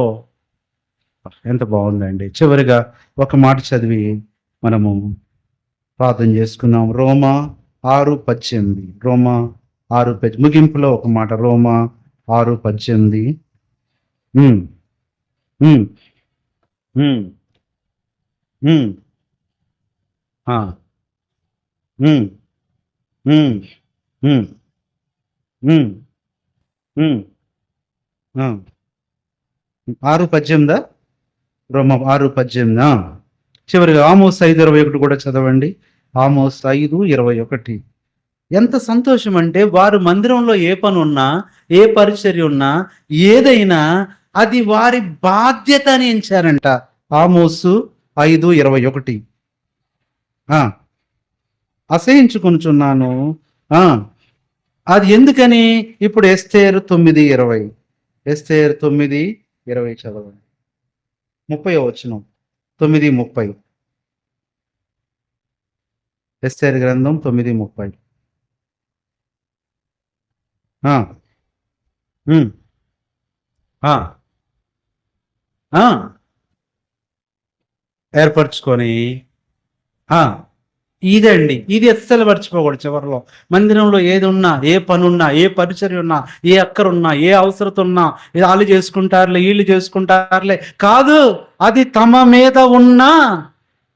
ఎంత బాగుందండి. చివరిగా ఒక మాట చదివి మనము ప్రార్థన చేసుకుందాం. రోమా 6:18. రోమా 6:18 ముగింపులో ఒక మాట. రోమా 6:18. ఉమ్, ఉమ్, ఉమ్, ఉమ్, ఆ, ఉమ్, ఉమ్, ఉమ్, ఉమ్, ఉమ్, ఆ. 6:18. రోమా 6:18. చివరిగా ఆమోస్ 5:21 కూడా చదవండి. ఆమోస్ 5:21. ఎంత సంతోషం అంటే, వారు మందిరంలో ఏ పని ఉన్నా, ఏ పరిచర్య ఉన్నా, ఏదైనా అది వారి బాధ్యత అని ఎంచారంట. ఆమోసు 5:21. అసహించుకొనుచున్నాను. ఆ, అది ఎందుకని? ఇప్పుడు ఎస్తేరు 9:20. ఎస్తేరు 9:20 చదవండి. 30వ వచనం. 9:30. ఎస్తేరు గ్రంథం 9:30. ఆ, ఉమ్, ఆ, ఆ, ఏర్పరచుకొని, ఆ, ఇదండి, ఇది అస్సలు మర్చిపోకూడదు. చివరిలో మందిరంలో ఏది ఉన్నా, ఏ పని ఉన్నా, ఏ పరిచర్య ఉన్నా, ఏ అక్కరున్నా, ఏ అవసరత ఉన్నా, వాళ్ళు చేసుకుంటారులే, వీళ్ళు చేసుకుంటారులే కాదు. అది తమ మీద ఉన్న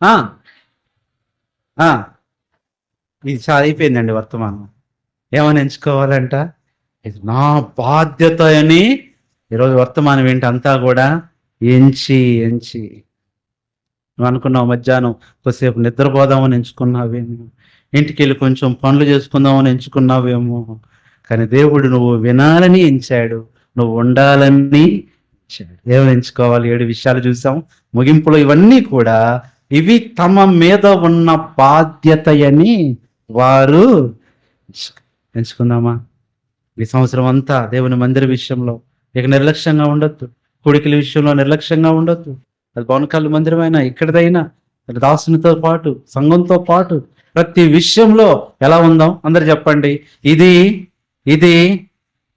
ఆ, ఆ, ఇది చాలా అయిపోయిందండి వర్తమానం. ఏమని ఎంచుకోవాలంట? ఇది నా బాధ్యత అని. ఈరోజు వర్తమానం ఏంటి? అంతా కూడా ఎంచి ఎంచి. నువ్వు అనుకున్నావు మధ్యాహ్నం కొద్దిసేపు నిద్రపోదామని ఎంచుకున్నావేమో, ఇంటికి వెళ్ళి కొంచెం పనులు చేసుకుందామని ఎంచుకున్నావేమో, కానీ దేవుడు నువ్వు వినాలని ఎంచాడు, నువ్వు ఉండాలని ఎంచాడు. ఏమని ఎంచుకోవాలి? 7 విషయాలు చూసాం. ముగింపులో ఇవన్నీ కూడా ఇవి తమ మీద ఉన్న బాధ్యత అని వారు ఎంచుకుందామా? ఈ సంవత్సరం అంతా దేవుని మందిర విషయంలో ఇక నిర్లక్ష్యంగా ఉండొద్దు. కొడుకుల విషయంలో నిర్లక్ష్యంగా ఉండొద్దు. అది పవనకల్లు మందిరమైనా, ఇక్కడిదైనా, అది దాసునితో పాటు, సంఘంతో పాటు ప్రతి విషయంలో ఎలా ఉందాం? అందరు చెప్పండి. ఇది ఇది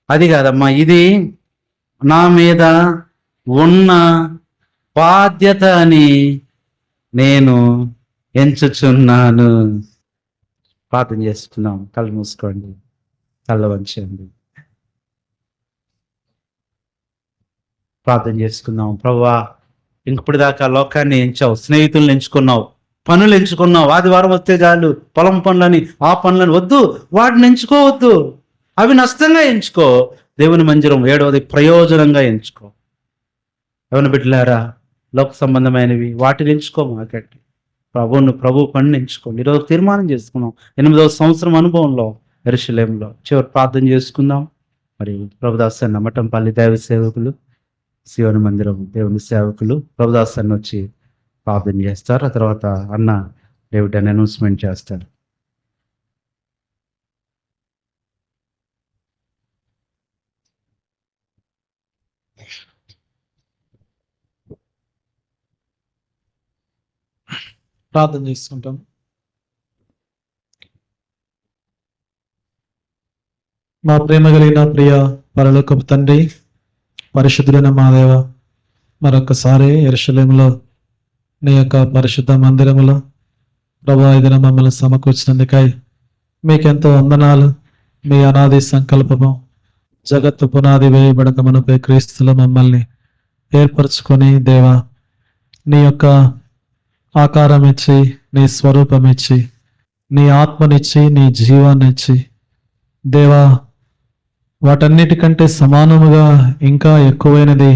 అది కాదమ్మా, ఇది నా మీద ఉన్న బాధ్యత అని నేను ఎంచుచున్నాను. ప్రార్థన చేసుకున్నాం. కళ్ళు మూసుకోండి, కళ్ళ వంచండి, ప్రార్థన చేసుకుందాం. ప్రభువా, ఇంకప్పుడు దాకా లోకాన్ని ఎంచావు, స్నేహితులను ఎంచుకున్నావు, పనులు ఎంచుకున్నావు. ఆదివారం వస్తే చాలు పొలం పనులని, ఆ పనులని వద్దు, వాటిని ఎంచుకోవద్దు. అవి నష్టంగా ఎంచుకో. దేవుని మందిరం 7వది ప్రయోజనంగా ఎంచుకో. ఎవరిని బిడ్డలారా, లోక సంబంధమైనవి వాటిని ఎంచుకో. మాకంటే ప్రభు పనిని ఎంచుకోండి. ఈరోజు తీర్మానం చేసుకున్నాం. 8వ సంవత్సరం అనుభవంలో యెరూషలేములో చివరి ప్రార్థన చేసుకుందాం. మరి ప్రభుదాస్ అన్న మఠంపల్లి దైవ సేవకులు, శివని మందిరం దేవుని సేవకులు ప్రభుదాస్ అన్న వచ్చి ప్రార్థన చేస్తారు. ఆ తర్వాత అన్న డేవిడ్ అని అనౌన్స్మెంట్ చేస్తారు. ప్రార్థన చేసుకుంటాం. మా ప్రేమ కలిగిన ప్రియ పరలోకపు తండ్రి, పరిశుద్ధులైన మా దేవ, మరొకసారి యెరూషలేములో నీ యొక్క పరిశుద్ధ మందిరములో ప్రభా ఇదిన మమ్మల్ని సమకూర్చినందుకై మీకెంతో వందనాలు. మీ అనాది సంకల్పము జగత్తు పునాది వేయబడక మునుపే క్రీస్తులో మమ్మల్ని ఏర్పరచుకొని దేవా, నీ యొక్క ఆకారం ఇచ్చి, నీ స్వరూపం ఇచ్చి, నీ ఆత్మనిచ్చి, నీ జీవాన్ని ఇచ్చి దేవా, వాటన్నిటికంటే సమానముగా ఇంకా ఎక్కువైనది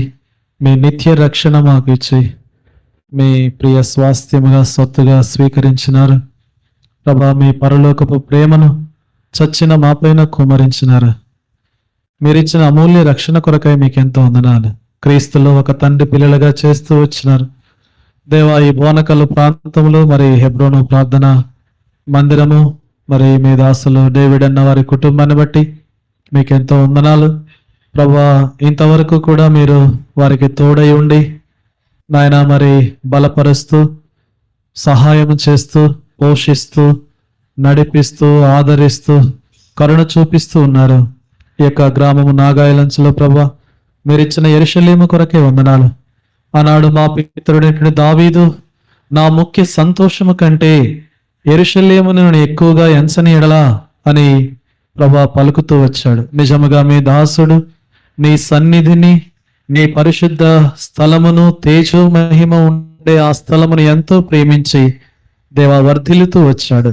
మీ నిత్య రక్షణ మాకు ఇచ్చి మీ ప్రియ స్వాస్థ్యముగా సొత్తుగా స్వీకరించినారు. ప్రభా, మీ పరలోకపు ప్రేమను చచ్చిన మాపైన కుమ్మరించినారు. మీరిచ్చిన అమూల్య రక్షణ కొరకై మీకెంతో వందనాలు. క్రీస్తులో ఒక తండ్రి పిల్లలుగా చేస్తూ వచ్చినారు దేవా. ఈ బోనకల్లు ప్రాంతంలో మరి హెబ్రోను ప్రార్థన మందిరము, మరి మీ దాసులు డేవిడ్ అన్న వారి కుటుంబాన్ని బట్టి మీకెంతో వందనాలు ప్రభా. ఇంతవరకు కూడా మీరు వారికి తోడై ఉండి నాయన మరి బలపరుస్తూ, సహాయం చేస్తూ, పోషిస్తూ, నడిపిస్తూ, ఆదరిస్తూ కరుణ చూపిస్తూ ఉన్నారు. ఈ యొక్క గ్రామము నాగాయలంచులో ప్రభా మీరిచ్చిన యెరూషలేము కొరకే వందనాలు. ఆనాడు మా పితరుడైనటువంటి దావీదు నా ముఖ్య సంతోషము కంటే యెరూషలేమును నేను ఎక్కువగా ఎంచని ఎడలా అని ప్రభా పలుకుతూ వచ్చాడు. నిజముగా మీ దాసుడు నీ సన్నిధిని, నీ పరిశుద్ధ స్థలమును, తేజో మహిమ ఉండే ఆ స్థలమును ఎంతో ప్రేమించి దేవా వర్ధిల్లుతూ వచ్చాడు.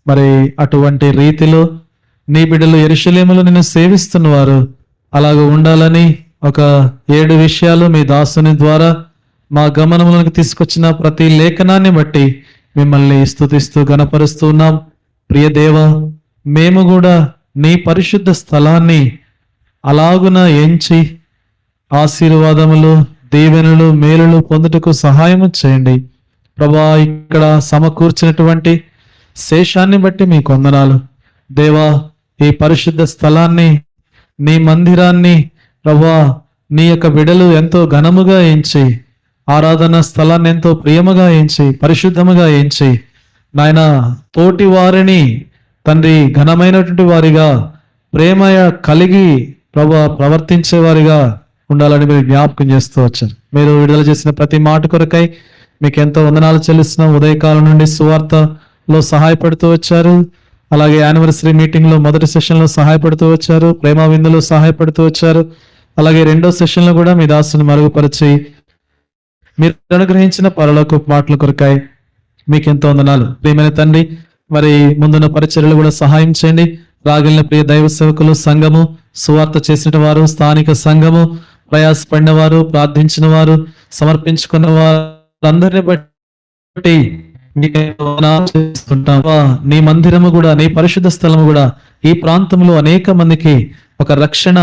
మరి అటువంటి రీతిలో నీ బిడ్డలు యెరూషలేములో నిన్ను సేవిస్తున్న వారు అలాగ ఉండాలని ఒక 7 విషయాలు మీ దాసుని ద్వారా మా గమనంలోకి తీసుకొచ్చిన ప్రతి లేఖనాన్ని బట్టి మిమ్మల్ని స్తుతిస్తూ గణపరుస్తూ ఉన్నాం. ప్రియ దేవ, మేము కూడా నీ పరిశుద్ధ స్థలాన్ని అలాగున ఎంచి ఆశీర్వాదములు, దీవెనలు, మేలులు పొందుటకు సహాయము చేయండి ప్రభా. ఇక్కడ సమకూర్చినటువంటి శేషాన్ని బట్టి మీకు వందనాలు దేవా. ఈ పరిశుద్ధ స్థలాన్ని, నీ మందిరాన్ని ప్రభా నీ యొక్క బిడలు ఎంతో ఘనముగా ఎంచి, ఆరాధన స్థలాన్ని ఎంతో ప్రియముగా ఎంచి, పరిశుద్ధముగా ఎంచి నాయన తోటి వారిని తండ్రి ఘనమైనటువంటి వారిగా ప్రేమ కలిగి ప్రభా ప్రవర్తించే వారిగా ఉండాలని మీరు జ్ఞాపకం చేస్తూ వచ్చారు. మీరు విడుదల చేసిన ప్రతి మాట కొరకై మీకు ఎంతో వందనాలు చెల్లిస్తున్నాం. ఉదయకాలం నుండి సువార్తలో సహాయపడుతూ వచ్చారు, అలాగే యానివర్సరీ మీటింగ్ లో మొదటి సెషన్ లో సహాయపడుతూ వచ్చారు, ప్రేమ విందులో సహాయపడుతూ వచ్చారు, అలాగే రెండో సెషన్ లో కూడా మీ దాసుని మరుగుపరిచి మీరు అనుగ్రహించిన పరలోక మాటల కొరకై మీకు ఎంతో వందనాలు. ప్రియమైన తండ్రి, మరి ముందున్న పరిచర్యలు కూడా సహాయం చేయండి. రాగిలిన ప్రియ దైవ సేవకులు, సంఘము, సువార్త చేసిన వారు, స్థానిక సంఘము, ప్రయాసపడిన వారు, ప్రార్థించిన వారు, సమర్పించుకున్న వారందరిని బట్టి నీ మందిరము కూడా, నీ పరిశుద్ధ స్థలము కూడా ఈ ప్రాంతంలో అనేక మందికి ఒక రక్షణ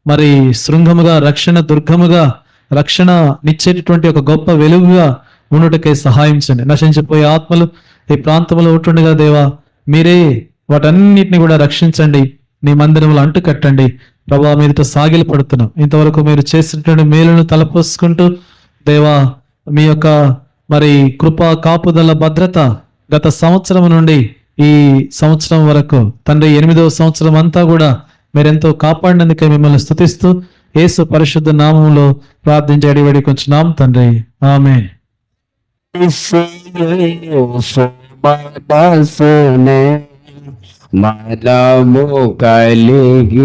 మరి శృంగముగా, రక్షణ దుర్గముగా, రక్షణ నిచ్చేటటువంటి ఒక గొప్ప వెలుగుగా ఉండుటకై సహాయం చేయండి. నశించిపోయే ఆత్మలు ఈ ప్రాంతంలో ఉంటుండగా దేవా మీరే వాటన్నిటిని కూడా రక్షించండి, నీ మందిరములు అంటు కట్టండి ప్రభా. మీదట సాగిలి పడుతున్నాం. ఇంతవరకు మీరు చేసినటువంటి మేలును తలపోసుకుంటూ దేవా మీ యొక్క మరి కృప, కాపుదల, భద్రత గత సంవత్సరం నుండి ఈ సంవత్సరం వరకు తండ్రి 8వ సంవత్సరం అంతా కూడా మీరెంతో కాపాడినందుకే మిమ్మల్ని స్తుతిస్తూ యేసు పరిశుద్ధ నామములో ప్రార్థించి అడిగి కొంచున్నాం తండ్రి, ఆమేన్. మనము కలిగి